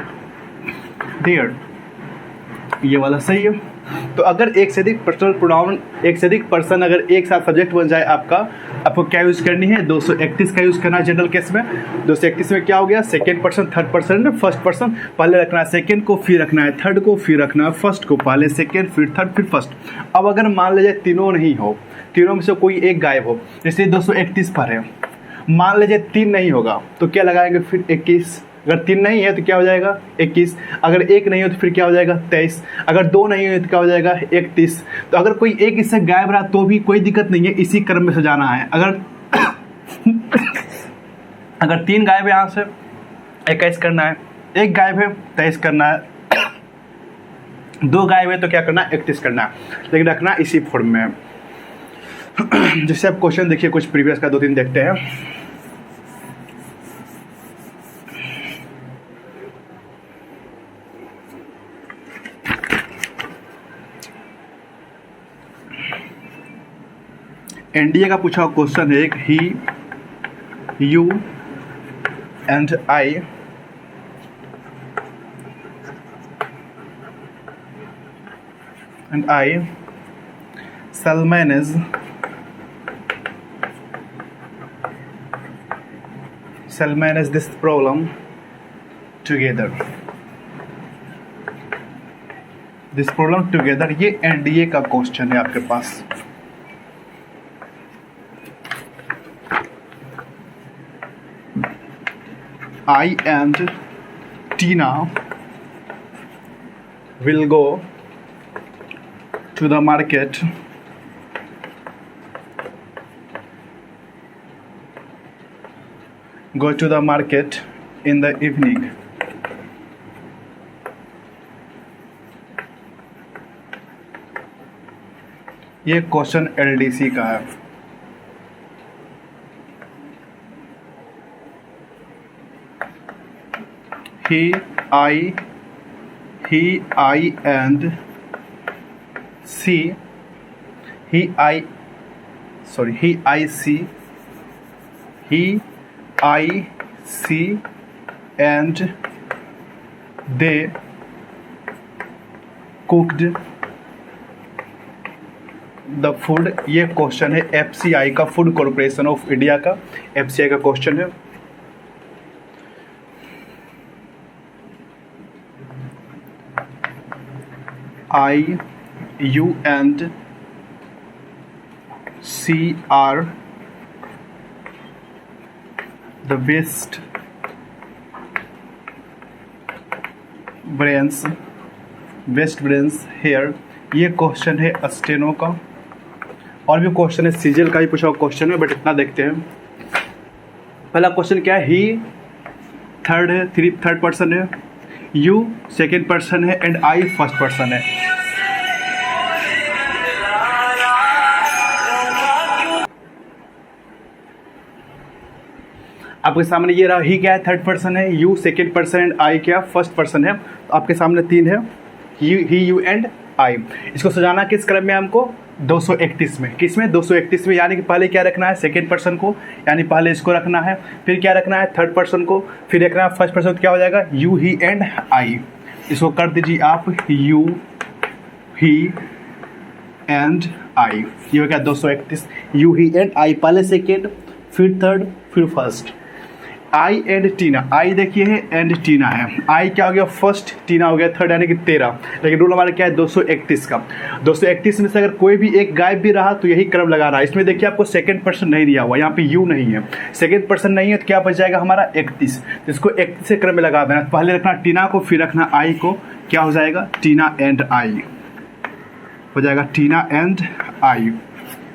there, ये वाला सही है। तो अगर एक से अधिक पर्सनल प्रोनाउन, एक से अधिक पर्सन अगर एक साथ सब्जेक्ट बन जाए आपको क्या यूज़ करनी है, 231 का यूज़ करना है जनरल केस में। 231 में क्या हो गया, second person, third person, first person, पहले रखना है सेकेंड को, फिर रखना है थर्ड को, फिर रखना है फर्स्ट को, पहले सेकेंड, फिर थर्ड, फिर फर्स्ट। अब अगर मान लीजिए तीनों नहीं हो, तीनों में से कोई एक गायब हो, जैसे 231 पर है, मान लीजिए 3 नहीं होगा, तो क्या लगाएंगे, फिर 21। अगर 3 नहीं है तो क्या हो जाएगा, 21। अगर 1 नहीं हो तो फिर क्या हो जाएगा, 23। अगर 2 नहीं हो तो क्या हो जाएगा, 31। तो अगर कोई एक इससे गायब रहा तो भी कोई दिक्कत नहीं है, इसी क्रम में सजाना है। अगर अगर 3 गायब है, यहाँ से 21 करना है, 1 गायब है 23 करना है, 2 गायब है तो क्या करना है, 31 करना है, लेकिन रखना इसी फॉर्म में। जैसे आप क्वेश्चन देखिए, कुछ प्रीवियस का 2-3 देखते हैं। एनडीए का पूछा क्वेश्चन है एक, he, you and I shall manage this problem together. This problem together, ये एनडीए का क्वेश्चन है आपके पास। I and Tina will go to the market go to the market in the evening. ये क्वेश्चन एलडीसी का है। He, I and C. He, I see and they cooked the food. ये question है FCI का, food corporation of India का FCI का question है। I, U and C are the best brains here। ये question है स्टेनो का, और भी क्वेश्चन है सीजीएल का भी पूछा हुआ क्वेश्चन है, बट इतना देखते हैं। पहला क्वेश्चन क्या है, ही थर्ड पर्सन है, यू सेकेंड पर्सन है एंड आई फर्स्ट पर्सन है। आपके सामने ये रहा, ही क्या है थर्ड पर्सन है, you second person and I क्या फर्स्ट पर्सन है। तो आपके सामने तीन है, ही यू एंड आई। इसको सजाना किस क्रम में हमको 231 में, किसमें 231 में, यानी कि पहले क्या रखना है सेकेंड पर्सन को, यानी पहले इसको रखना है, फिर क्या रखना है थर्ड पर्सन को, फिर रखना है फर्स्ट पर्सन। तो क्या हो जाएगा यू ही एंड आई। इसको कर दीजिए आप यू ही एंड आई। ये हो गया 231, यू ही एंड आई, पहले सेकेंड फिर थर्ड फिर फर्स्ट। आई एंड टीना, आई देखिए है एंड टीना है, आई क्या हो गया फर्स्ट, टीना हो गया थर्ड, यानी कि 13। लेकिन रूल हमारा क्या है 231 का। 231 में से अगर कोई भी एक गायब भी रहा तो यही क्रम लगाना है। इसमें देखिए आपको सेकंड पर्सन नहीं दिया हुआ, यहाँ पे यू नहीं है, सेकंड पर्सन नहीं है, तो क्या बच जाएगा हमारा 31। इसको 31 से क्रम में लगा देना। पहले रखना टीना को, फिर रखना आई को, क्या हो जाएगा टीना एंड आई हो जाएगा, Tina and I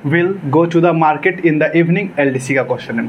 will go to the market in the evening. LDC का क्वेश्चन है।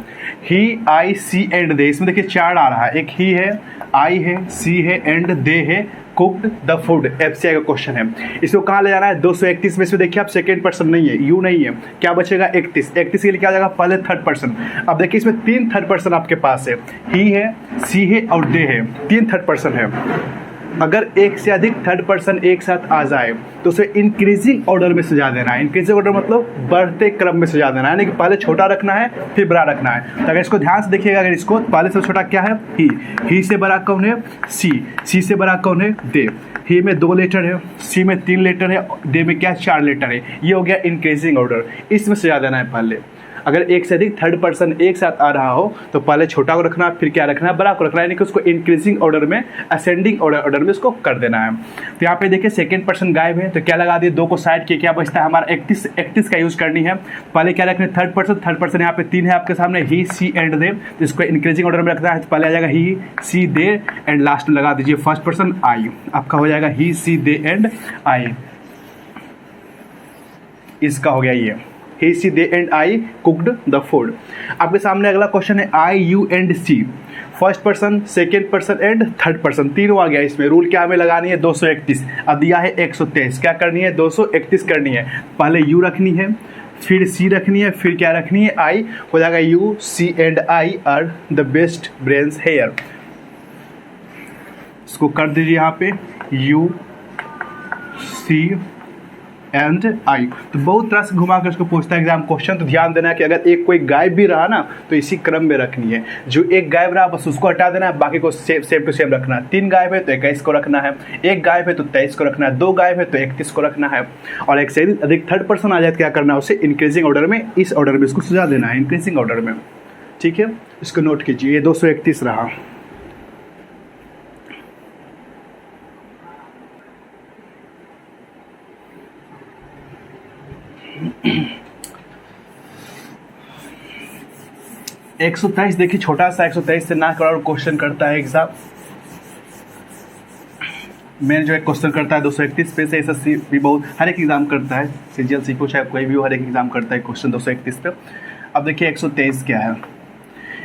He, I, C and they, इसमें देखिए चार आ रहा है, एक ही है, आई है, सी है एंड दे है, कुक्ड द फूड। एफसीआई का क्वेश्चन है। इसको कहाँ ले जाना है 231 में से देखिए आप सेकेंड पर्सन नहीं है, यू नहीं है, क्या बचेगा 31। 31 के लिए क्या आ जाएगा पहले थर्ड पर्सन। अब देखिए इसमें तीन थर्ड पर्सन आपके पास है, ही है, सी है और दे है, तीन थर्ड पर्सन है। अगर एक से अधिक थर्ड पर्सन एक साथ आ जाए तो उसे इंक्रीजिंग ऑर्डर में सजा देना है। इंक्रीजिंग ऑर्डर मतलब बढ़ते क्रम में सजा देना है, यानी कि पहले छोटा रखना है फिर बड़ा रखना है। तो अगर इसको ध्यान से देखिएगा, अगर इसको पहले से छोटा क्या है ही से बड़ा कौन है सी से बड़ा कौन है दे। ही में 2 लेटर है, सी में 3 लेटर है, दे में क्या 4 लेटर है। ये हो गया इंक्रीजिंग ऑर्डर, इसमें सजा देना है पहले। अगर एक से अधिक थर्ड पर्सन एक साथ आ रहा हो तो पहले छोटा को रखना, फिर क्या रखना है बड़ा को रखना है, यानी कि उसको इंक्रीजिंग ऑर्डर में, असेंडिंग ऑर्डर में उसको कर देना है। तो यहाँ पे देखिए सेकंड पर्सन गायब है, तो क्या लगा दिए 2 को साइड किए, क्या बचता है हमारा 31 का यूज करनी है। पहले क्या रखना है थर्ड पर्सन यहाँ पे 3 है आपके सामने, ही, सी एंड दे, तो इसको इंक्रीजिंग ऑर्डर में रखना है। तो पहले आ जाएगा ही, सी, दे एंड लास्ट में लगा दीजिए फर्स्ट पर्सन आई। आपका हो जाएगा ही, सी, दे एंड आई। इसका हो गया ये he, she, they and I cooked the food. आपके सामने अगला क्वेश्चन है I, you and she. First person, second person and third person तीनों आ गया। इसमें रूल क्या हमें लगानी है 231, अब दिया है 123, क्या करनी है 231 करनी है। पहले यू रखनी है, फिर सी रखनी है, फिर क्या रखनी है आई। हो जाएगा you, she and I are the best brains here. इसको कर दीजिए यहाँ पे यू, सी एंड आई। तो बहुत तरह से घुमा कर उसको पूछता है एग्जाम क्वेश्चन। तो ध्यान देना है कि अगर एक कोई गायब भी रहा ना तो इसी क्रम में रखनी है। जो एक गायब रहा बस उसको हटा देना है, बाकी को सेम टू सेम रखना है। 3 गायब है तो 21 को रखना है, 1 गायब है तो 23 को रखना है, 2 गायब है तो 31 को रखना है। और एक से अधिक थर्ड पर्सन आ जाए तो क्या करना है उसे इंक्रीजिंग ऑर्डर में, इस ऑर्डर में इसको सुझा देना है, इंक्रीजिंग ऑर्डर में। ठीक है, इसको नोट कीजिए। ये 231 रहा। एक 123 देखिए छोटा सा 123 से ना करोड़ क्वेश्चन करता है एग्जाम। मेन जो एक क्वेश्चन करता है 231 पे से एसएससी भी बहुत हर एक एग्जाम करता है, सीजीएल सीपो चाहे कोई भी हो, हर एक एग्जाम करता है क्वेश्चन 231 पे। अब देखिए 123 क्या है।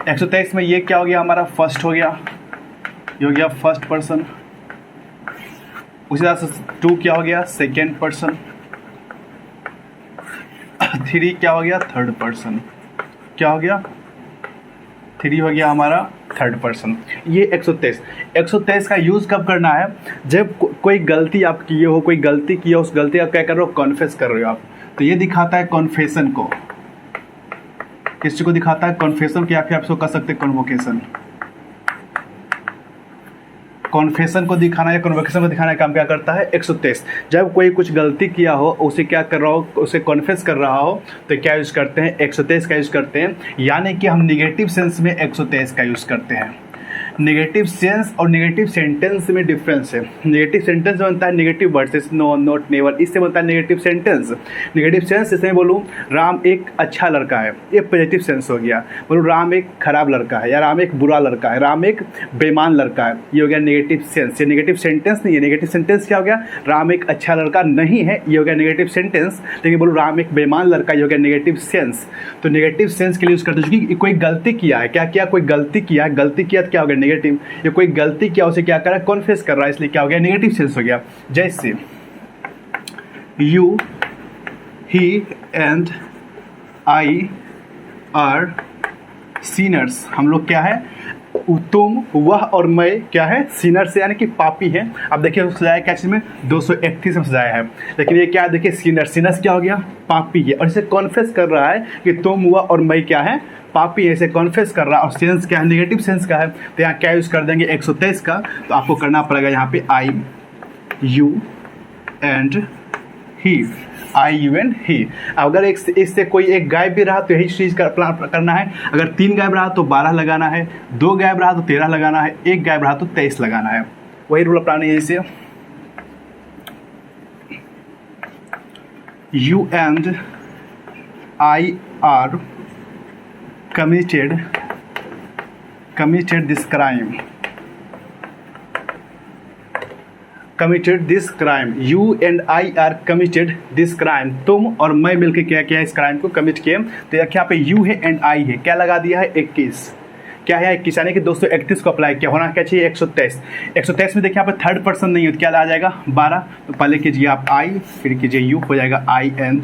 123 में ये क्या हो गया हमारा, फर्स्ट हो गया, ये हो गया फर्स्ट पर्सन। उसी तरह से 2 क्या हो गया, सेकेंड पर्सन। 3 क्या हो गया, थर्ड पर्सन। क्या हो गया, 3 हो गया हमारा थर्ड पर्सन। ये 123 का यूज़ कब करना है, जब कोई गलती आप किए हो, कोई गलती किया, उस गलती आप क्या कर रहे हो, कॉन्फेस कर रहे हो आप। तो ये दिखाता है कॉन्फेशन को, किस चीज को दिखाता है, कॉन्फेशन की, या फिर आप इसको कह सकते हैं कन्वोकेशन। कॉन्फेशन को दिखाना या कन्वोकेशन को दिखाने का काम क्या करता है 123। जब कोई कुछ गलती किया हो, उसे क्या कर रहा हो, उसे कॉन्फेस कर रहा हो, तो क्या यूज करते हैं, 123 का यूज करते हैं। यानी कि हम निगेटिव सेंस में 123 का यूज करते हैं। नेगेटिव सेंस और नेगेटिव सेंटेंस में डिफरेंस है। नेगेटिव सेंटेंस बनता है नेगेटिव वर्ड से, नो, नॉट, नेवर, इससे बनता है नेगेटिव सेंटेंस। नेगेटिव सेंस जैसे मैं बोलूँ राम एक अच्छा लड़का है, ये पॉजिटिव सेंस हो गया। बोलूँ राम एक खराब लड़का है, या राम एक बुरा लड़का है, राम एक बेईमान लड़का है, ये हो गया नेगेटिव सेंस। ये नेगेटिव सेंटेंस नहीं है। नेगेटिव सेंटेंस क्या हो गया, राम एक अच्छा लड़का नहीं है, ये हो गया नेगेटिव सेंटेंस। लेकिन बोलूँ राम एक बेईमान लड़का, ये हो गया नेगेटिव सेंस। तो नेगेटिव सेंस के लिए यूज करते हैं, क्योंकि कोई गलती किया है, क्या किया, कोई गलती किया है, गलती किया तो क्या हो गया नेगेटिव। ये कोई गलती किया, उसे क्या कर रहा है, कॉन्फेस कर रहा है, इसलिए क्या हो गया, नेगेटिव सेंस हो गया। जैसे you, he and I are Sinners. हम लोग क्या है, तुम, वह और मैं क्या है, सिनर्स यानी कि पापी है। अब देखिए सजाया क्या चीज में, 231 में सजाया है। लेकिन ये क्या है, देखिए सिनर्स, सिनर्स क्या हो गया, पापी है, और इसे कॉन्फेस कर रहा है कि तुम, वह और मैं क्या है, पापी है, इसे कॉन्फेस कर रहा है। और सेंस क्या है, नेगेटिव सेंस का है। तो यहाँ क्या यूज कर देंगे 123 का। तो आपको करना पड़ेगा यहाँ पे I, you and he, I, you and he. अगर इससे कोई एक गायब भी रहा तो यही चीज करना है। अगर 3 गायब रहा तो 12 लगाना है, 2 गायब रहा तो 13 लगाना है, 1 गायब रहा तो 23 लगाना है। वही रूल अपनाना है। जैसे you and I are committed this crime, committed this crime, you and I are committed this crime। तुम और मैं मिलकर क्या किया, इस क्राइम को कमिट किए। तो यहाँ पे you है एंड I है, क्या लगा दिया है 21, क्या है 21, यानी कि 231 को अप्लाई किया, होना क्या चाहिए 123। 123 में देखिए यहाँ पे थर्ड पर्सन नहीं है, तो क्या आ जाएगा 12। तो पहले कीजिए आप I, फिर कीजिए you, हो जाएगा I and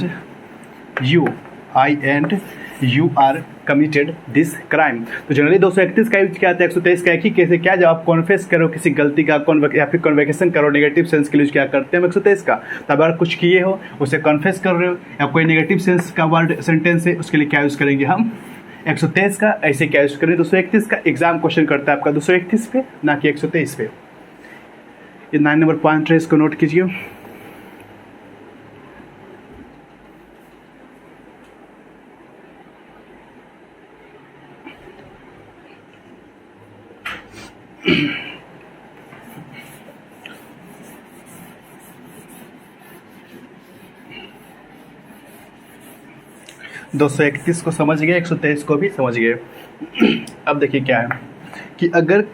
you are committed this crime। तो जनरली 231 का यूज किया जाता है, 123 का एक ही केस है। क्या, जब आप कॉन्फेस करो किसी गलती का, या फिर कन्वेकेशन करो, नेगेटिव सेंस के लिए क्या करते हैं हम 123 का। तब अगर कुछ किए हो, उसे कॉन्फेस कर रहे हो, या कोई नेगेटिव सेंस का वर्ड सेंटेंस है, उसके लिए क्या यूज करेंगे हम 123 का। ऐसे क्या यूज करेंगे 231 का। एग्जाम क्वेश्चन करता है आपका 231 पे, ना कि 123 पे। ये 9 नंबर पॉइंट है, इसको नोट कीजिए। दो 231 को समझ गए, 123 को भी समझ गए। अब देखिए क्या है कि अगर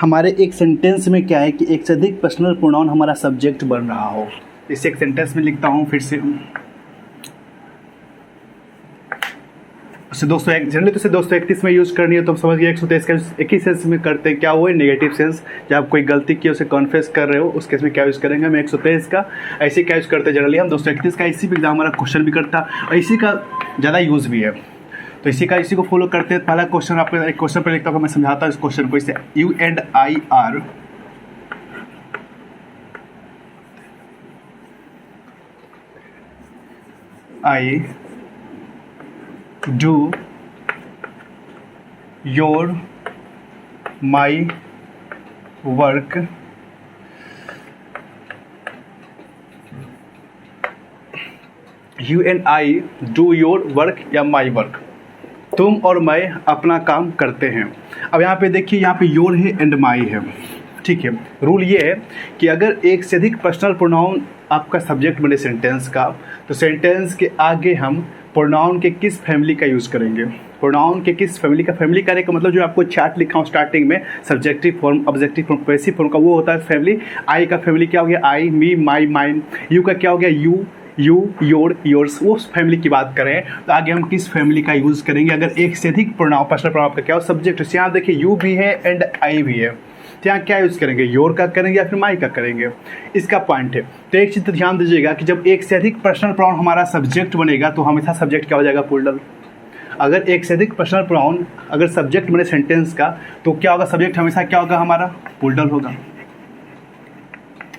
हमारे एक सेंटेंस में क्या है कि एक से अधिक पर्सनल प्रोनाउन हमारा सब्जेक्ट बन रहा हो, इसे एक सेंटेंस में लिखता हूँ फिर से। जनरली तो इसे 231 में यूज़ करनी है, तो हम समझ गए 123 का एक ही सेंस में करते हैं। क्या वो है नेगेटिव सेंस, जब आप कोई गलती की उसे कॉन्फेस कर रहे हो, उस केस में क्या यूज़ करेंगे हम 123 का। ऐसे क्या यूज़ करते हैं जनरली हम 231 का। इसी पे एग्जाम हमारा क्वेश्चन भी करता और इसी का ज़्यादा यूज़ भी है। तो इसी को फॉलो करते हैं। पहला क्वेश्चन आपको एक क्वेश्चन पर लिखता हूँ, मैं समझाता हूँ इस क्वेश्चन को। इसे you and I are do your my work you and I do your work या my work, तुम और मैं अपना काम करते हैं। अब यहाँ पे देखिए, यहाँ पे योर है एंड माई है, ठीक है। रूल ये है कि अगर एक से अधिक पर्सनल प्रोनाउन आपका सब्जेक्ट बने सेंटेंस का, तो सेंटेंस के आगे हम प्रोनाउन के किस फैमिली का यूज़ करेंगे। प्रोनाउन के किस फैमिली का, फैमिली करने का मतलब जो आपको चार्ट लिखा हूँ स्टार्टिंग में, subjective form, objective form, passive form का, वो होता है फैमिली। आई का फैमिली क्या हो गया, आई, मी, माई, माइन। यू का क्या हो गया, यू यू, योर, योर्स, वो फैमिली की बात करें तो आगे हम किस फैमिली का यूज़ करेंगे अगर एक से अधिक प्रोनाउन पर्सनल प्रोनाउन आपका क्या हो सब्जेक्ट। यहाँ देखिए यू भी है एंड आई भी है, तो यहाँ क्या यूज़ करेंगे, योर का करेंगे या फिर माई का करेंगे, इसका पॉइंट है। तो एक चीज़ तो ध्यान दीजिएगा कि जब एक से अधिक पर्सनल प्रोनाउन हमारा सब्जेक्ट बनेगा तो हमेशा सब्जेक्ट क्या हो जाएगा, प्लूरल। अगर एक से अधिक पर्सनल प्रोनाउन अगर सब्जेक्ट बने सेंटेंस का तो क्या होगा, सब्जेक्ट हमेशा क्या होगा हमारा, प्लूरल होगा।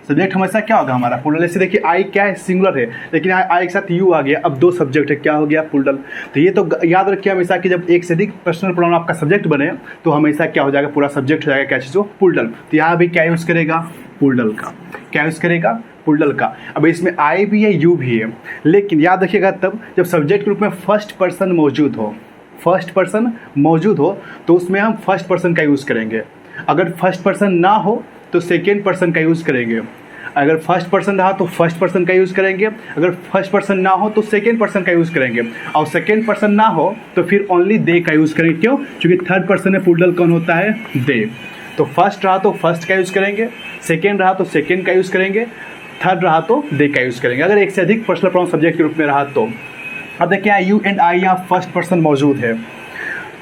सब्जेक्ट हमेशा क्या होगा हमारा, प्लूरल। ऐसे देखिए आई क्या है, सिंगुलर है, लेकिन आई के साथ यू आ गया, अब दो सब्जेक्ट है, क्या हो गया, प्लूरल। तो ये तो याद रखिए हमेशा कि जब एक से अधिक पर्सनल प्रोनाउन आपका सब्जेक्ट बने तो हमेशा क्या हो जाएगा, पूरा सब्जेक्ट हो जाएगा क्या चीज़ हो, प्लूरल। तो यहाँ भी क्या यूज़ करेगा, प्लूरल का। क्या यूज़ करेगा, प्लूरल का। अब इसमें आई भी है, यू भी है, लेकिन याद रखिएगा तब जब सब्जेक्ट के रूप में फर्स्ट पर्सन मौजूद हो, फर्स्ट पर्सन मौजूद हो तो उसमें हम फर्स्ट पर्सन का यूज़ करेंगे। अगर फर्स्ट पर्सन ना हो तो सेकेंड पर्सन का यूज़ करेंगे। अगर फर्स्ट पर्सन रहा तो फर्स्ट पर्सन का यूज़ करेंगे, अगर फर्स्ट पर्सन ना हो तो सेकेंड पर्सन का यूज़ करेंगे, और सेकेंड पर्सन ना हो तो फिर ओनली दे का यूज़ करेंगे। क्यों, क्योंकि थर्ड पर्सन में प्लूरल कौन होता है, दे। तो फर्स्ट रहा तो फर्स्ट का यूज़ करेंगे, सेकेंड रहा तो सेकेंड का यूज़ करेंगे, थर्ड रहा तो दे का यूज़ करेंगे। अगर एक से अधिक पर्सनल प्रोनाउन सब्जेक्ट के रूप में रहा तो। अब देखिए यू एंड आई यहाँ फर्स्ट पर्सन मौजूद है,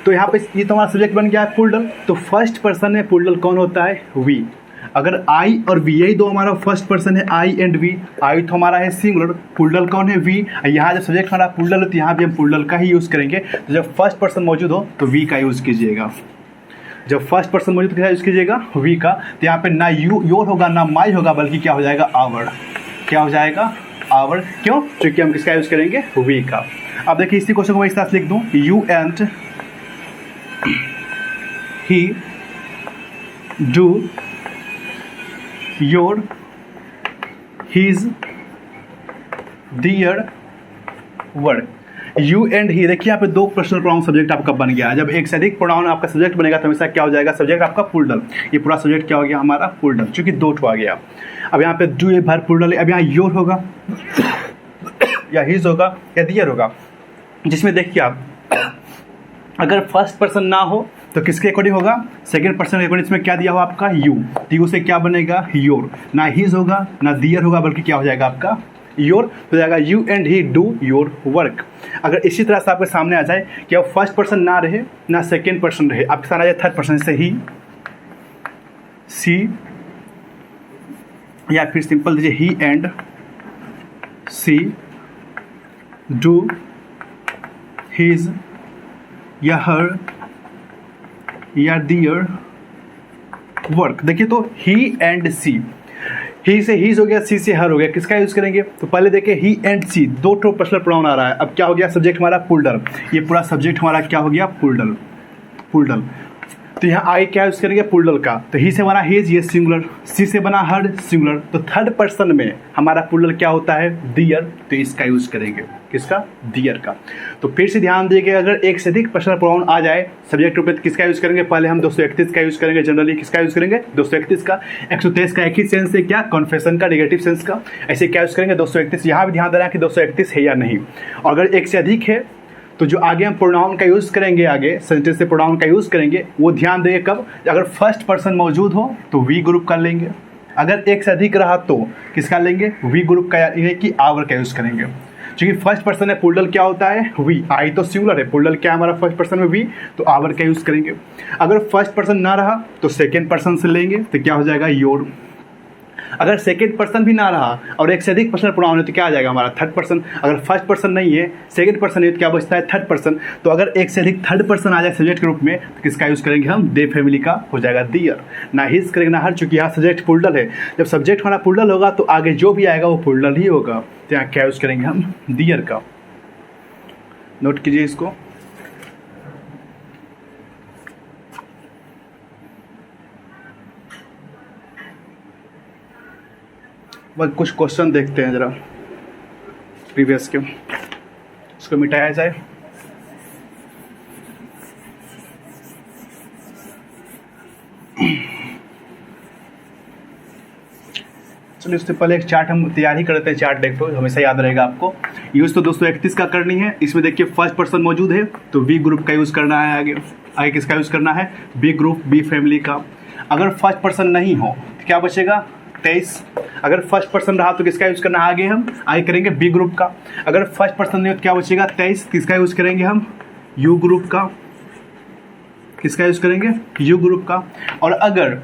तो यहाँ पे ये तो हमारा सब्जेक्ट बन गया है प्लूरल। तो फर्स्ट पर्सन में प्लूरल कौन होता है, वी। अगर आई और वी, यही दो हमारा फर्स्ट पर्सन है, आई एंड वी। आई तो हमारा है सिंगुलर, प्लूरल कौन है, वी। यहाँ जब सब्जेक्ट हमारा प्लूरल है तो यहाँ भी हम प्लूरल का ही यूज़ करेंगे। तो जब फर्स्ट पर्सन मौजूद हो तो वी का यूज़ कीजिएगा। जब फर्स्ट पर्सन मौजूद क्या यूज़ कीजिएगा, वी का। तो यहाँ पे ना यू योर होगा ना माई होगा, बल्कि क्या हो जाएगा, आवर। क्या हो जाएगा, आवर। क्यों, क्योंकि हम किसका यूज़ करेंगे, वी का। अब देखिए इसी क्वेश्चन को मैं इस तरह से लिख दूँ, you and he do your, his, their work. You and he, देखिए यहाँ पे दो पर्सनल प्रोनाउन सब्जेक्ट आपका बन गया है। जब एक से अधिक प्रोनाउन आपका सब्जेक्ट बनेगा तो हमेशा क्या हो जाएगा, सब्जेक्ट आपका प्लूरल। ये पूरा सब्जेक्ट क्या हो गया हमारा, प्लूरल, क्योंकि दो ठो आ गया। अब यहाँ पे डू ये भर प्लूरल है, अब यहाँ योर होगा या हिज होगा या दियर होगा, जिसमें देखिए आप अगर फर्स्ट पर्सन ना हो तो किसके अकॉर्डिंग होगा, सेकंड पर्सन के अकॉर्डिंग। इसमें क्या दिया हुआ आपका, यू। तो यू से क्या बनेगा, योर। ना हिज होगा ना दियर होगा, बल्कि क्या हो जाएगा आपका, योर। तो जाएगा you and he do your work. अगर इसी तरह से आपके सामने आ जाए कि अब फर्स्ट पर्सन ना रहे ना सेकेंड पर्सन रहे, आपके सामने आ जाए थर्ड पर्सन, जैसे ही, सी, या फिर सिंपल दीजिए ही एंड सी डू हिज या हर या दियर वर्क। देखिए तो ही एंड सी, ही से हीज हो गया, सी से हर हो गया, किसका यूज करेंगे, तो पहले देखिए ही एंड सी, दो ठो पर्सनल प्रोनाउन आ रहा है। अब क्या हो गया, सब्जेक्ट हमारा प्लूरल। ये पूरा सब्जेक्ट हमारा क्या हो गया, प्लूरल, प्लूरल। तो यहाँ आई क्या यूज करेंगे, प्लूरल का। तो ही से बना हिज, ये सिंगुलर, सी से बना हर, सिंगुलर। तो थर्ड पर्सन में हमारा प्लूरल क्या होता है, दियर। तो इसका यूज करेंगे, किसका, दियर का। तो फिर से ध्यान दीजिएगा, अगर एक से अधिक पर्सनल प्रोनाउन आ जाए सब्जेक्ट रूप में तो किसका यूज करेंगे, पहले हम 231 का यूज करेंगे। जनरली किसका यूज करेंगे, 231 का। 123 का एक ही सेंस है, क्या, कन्फेशन का, नेगेटिव सेंस का। ऐसे क्या यूज करेंगे, 231। यहाँ भी ध्यान देना कि 231 है या नहीं। और अगर एक से अधिक है तो जो आगे हम प्रोनाउन का यूज़ करेंगे, आगे सेंटेंस से प्रोनाउन का यूज़ करेंगे, वो ध्यान देंगे कब, अगर फर्स्ट पर्सन मौजूद हो तो वी ग्रुप का लेंगे। अगर एक से अधिक रहा तो किसका लेंगे, वी ग्रुप का, यानी कि आवर का यूज़ करेंगे। क्योंकि फर्स्ट पर्सन है, प्लूरल क्या होता है, वी। आई तो सिंगुलर है, प्लूरल क्या हमारा फर्स्ट पर्सन में वी, तो आवर का यूज़ करेंगे। अगर फर्स्ट पर्सन ना रहा तो सेकेंड पर्सन से लेंगे, तो क्या हो जाएगा, योर। अगर सेकेंड पर्सन भी ना रहा और एक से अधिक पर्सनल प्रोनाउन है तो क्या आ जाएगा हमारा, थर्ड पर्सन। अगर फर्स्ट पर्सन नहीं है, सेकेंड पर्सन है तो क्या बचता है, थर्ड पर्सन। तो अगर एक से अधिक थर्ड पर्सन आ जाए सब्जेक्ट के रूप में तो किसका यूज़ करेंगे हम, दे फैमिली का हो जाएगा, दियर। ना हिज करेंगे ना हर, चूंकि यहाँ सब्जेक्ट प्लूरल है। जब सब्जेक्ट हमारा प्लूरल होगा तो आगे जो भी आएगा वो प्लूरल ही होगा। तो यहाँ क्या यूज़ करेंगे हम, दियर का। नोट कीजिए इसको। बस कुछ क्वेश्चन देखते हैं जरा प्रीवियस के, इसको मिटाया जाए। चलिए उससे पहले एक चार्ट हम तैयार ही करते हैं। चार्ट देखो, हमेशा याद रहेगा आपको। यूज़ तो 231 का करनी है। इसमें देखिए फर्स्ट पर्सन मौजूद है तो बी ग्रुप का यूज़ करना है। आगे किसका यूज़ करना है, बी ग्रुप, बी फैमिली का। अगर फर्स्ट पर्सन नहीं हो तो क्या बचेगा, 23। अगर फर्स्ट पर्सन रहा तो किसका यूज़ करना है, आगे हम आई करेंगे बी ग्रुप का। अगर फर्स्ट पर्सन नहीं हो तो क्या बचेगा 23, किसका यूज़ करेंगे हम, यू ग्रुप का। किसका यूज़ करेंगे, यू ग्रुप का। और अगर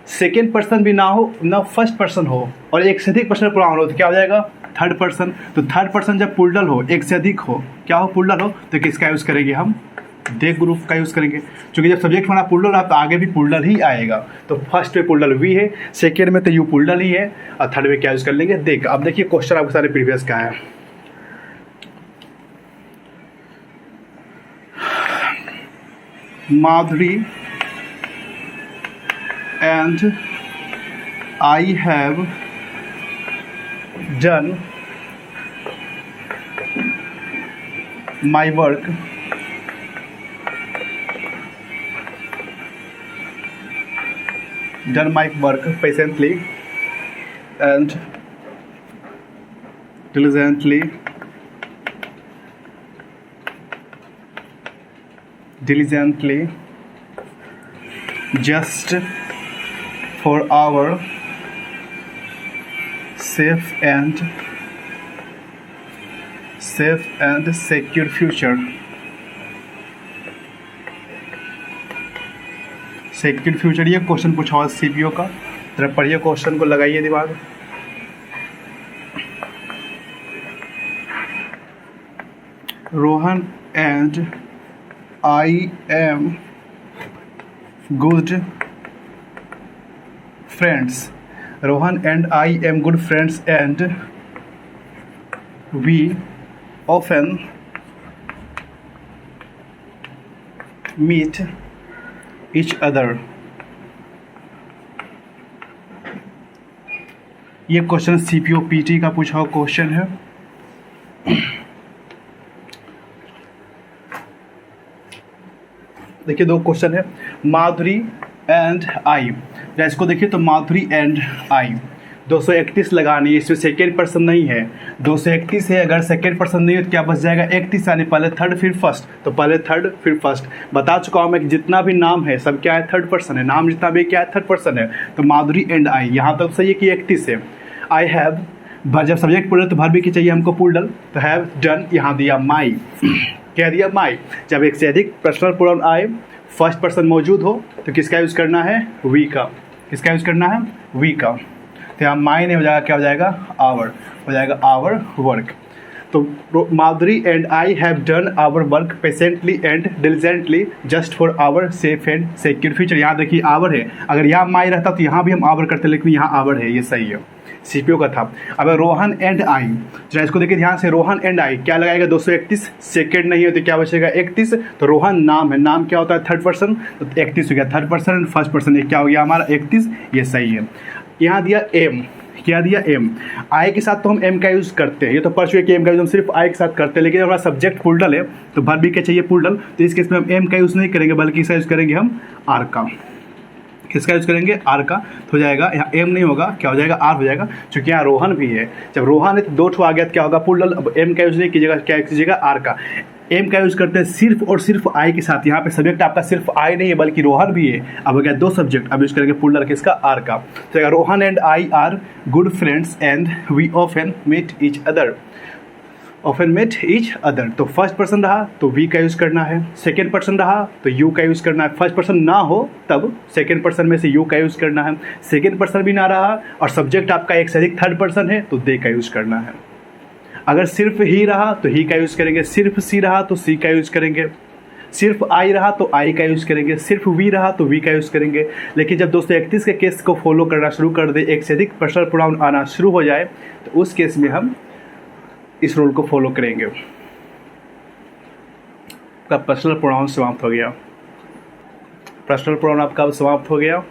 सेकेंड पर्सन भी ना हो, ना फर्स्ट पर्सन हो, और एक से अधिक पर्सन प्रोनाउन हो तो क्या हो जाएगा, थर्ड पर्सन। तो थर्ड पर्सन जब पुल्डल हो, एक से अधिक हो, क्या हो, पुल्डल हो, तो किसका यूज़ करेंगे हम, दे ग्रुप का यूज़ करेंगे। क्योंकि जब सब्जेक्ट हमारा पुल्डल रहा तो आगे भी पुल्डल ही आएगा। तो फर्स्ट पे पुल्डल वी है, सेकेंड में तो यू पुल्डल ही है, और थर्ड में क्या यूज़ कर लेंगे, देख। अब देखिए क्वेश्चन आपके सारे प्रीवियस का है। माधुरी and I have done my work patiently and diligently just for our safe and secure future। Secure future, ये क्वेश्चन पूछा हुआ सीपीओ का। तरफ पढ़िए क्वेश्चन को, लगाइए दिमाग। Rohan and I am good friends। Rohan and I am good friends and we often meet each other। ये क्वेश्चन सीपीओ पीटी का पूछा हुआ क्वेश्चन है। देखिए दो क्वेश्चन है, माधुरी एंड आई। या इसको देखिए तो माधुरी एंड आई 231 लगानी है, इसमें सेकेंड पर्सन नहीं है, 231 है। अगर सेकेंड पर्सन नहीं है तो क्या बच जाएगा, 31, यानी पहले थर्ड फिर फर्स्ट। तो पहले थर्ड फिर फर्स्ट। बता चुका हूँ मैं कि जितना भी नाम है सब क्या है, थर्ड पर्सन है। नाम जितना भी क्या है, थर्ड पर्सन है। तो माधुरी एंड आई, यहाँ तक सही है कि 31 है। आई हैव, जब सब्जेक्ट पुल्डल तो वर्ब की चाहिए हमको पुल्डल, तो हैव डन यहाँ दिया माई। क्या दिया, माई। जब एक से अधिक पर्सनल प्रोनाउन आए, फर्स्ट पर्सन मौजूद हो, तो किसका यूज़ करना है, वी का। किसका यूज़ करना है, वी का। तो यहाँ माई ने हो जाएगा, क्या हो जाएगा, आवर। हो जाएगा आवर वर्क। तो Madhuri and I have done our work patiently and diligently just for our safe and secure future. यहाँ देखिए आवर है, अगर यहाँ माई रहता तो यहाँ भी हम आवर करते, लेकिन यहाँ आवर है, ये सही है, सीपीओ का था। अब रोहन एंड आई, जरा इसको देखिए ध्यान से, रोहन एंड आई क्या लगाएगा, 231। सेकेंड नहीं है तो क्या बचेगा, 31। तो रोहन नाम है, नाम क्या होता है, थर्ड पर्सन, तो 31 हो गया third person and first person, ये क्या हो गया हमारा 31, ये सही है। यहाँ दिया एम, क्या दिया, एम। आई के साथ तो हम एम का यूज़ करते हैं, ये तो पढ़ चुके कि एम का यूज़ हम सिर्फ आई के साथ करते हैं, लेकिन हमारा सब्जेक्ट पुल्डल है तो वर्ब भी क्या चाहिए, पुल्डल। तो इस केस में हम एम का यूज़ नहीं करेंगे, बल्कि इसका यूज़ करेंगे हम आर का। किसका यूज़ करेंगे, आर का। तो हो जाएगा यहाँ एम नहीं होगा, क्या हो जाएगा, आर हो जाएगा। क्योंकि यहाँ रोहन भी है, जब रोहन है तो दो ठो आ गया तो क्या होगा, पुल्डल। अब एम का यूज़ नहीं कीजिएगा, क्या कीजिएगा, आर का। एम का यूज़ करते हैं सिर्फ और सिर्फ आई के साथ। यहाँ पे सब्जेक्ट आपका सिर्फ आई नहीं है बल्कि रोहन भी है। अब हो गया दो सब्जेक्ट, अब यूज़ करेंगे पुल्डल किसका, आर का। तो Rohan and I are good friends and we often meet each other. Often met each other, तो फर्स्ट पर्सन रहा तो वी का यूज़ करना है, सेकेंड पर्सन रहा तो यू का यूज़ करना है। फर्स्ट पर्सन ना हो तब सेकेंड पर्सन में से यू का यूज़ करना है। सेकेंड पर्सन भी ना रहा और सब्जेक्ट आपका एक से अधिक थर्ड पर्सन है तो दे का यूज़ करना है। अगर सिर्फ ही रहा तो ही का यूज़ करेंगे, सिर्फ सी रहा तो सी का यूज़ करेंगे, सिर्फ आई रहा तो आई का यूज़ करेंगे, सिर्फ वी रहा तो वी का यूज़ करेंगे। लेकिन जब 231 के केस को फॉलो करना शुरू कर दे, एक से अधिक पर्सनल प्रोनाउन आना शुरू हो जाए, तो उस केस में हम इस रूल को फॉलो करेंगे। आपका पर्सनल प्रोनाउन समाप्त हो गया। पर्सनल प्रोनाउन आपका समाप्त हो गया।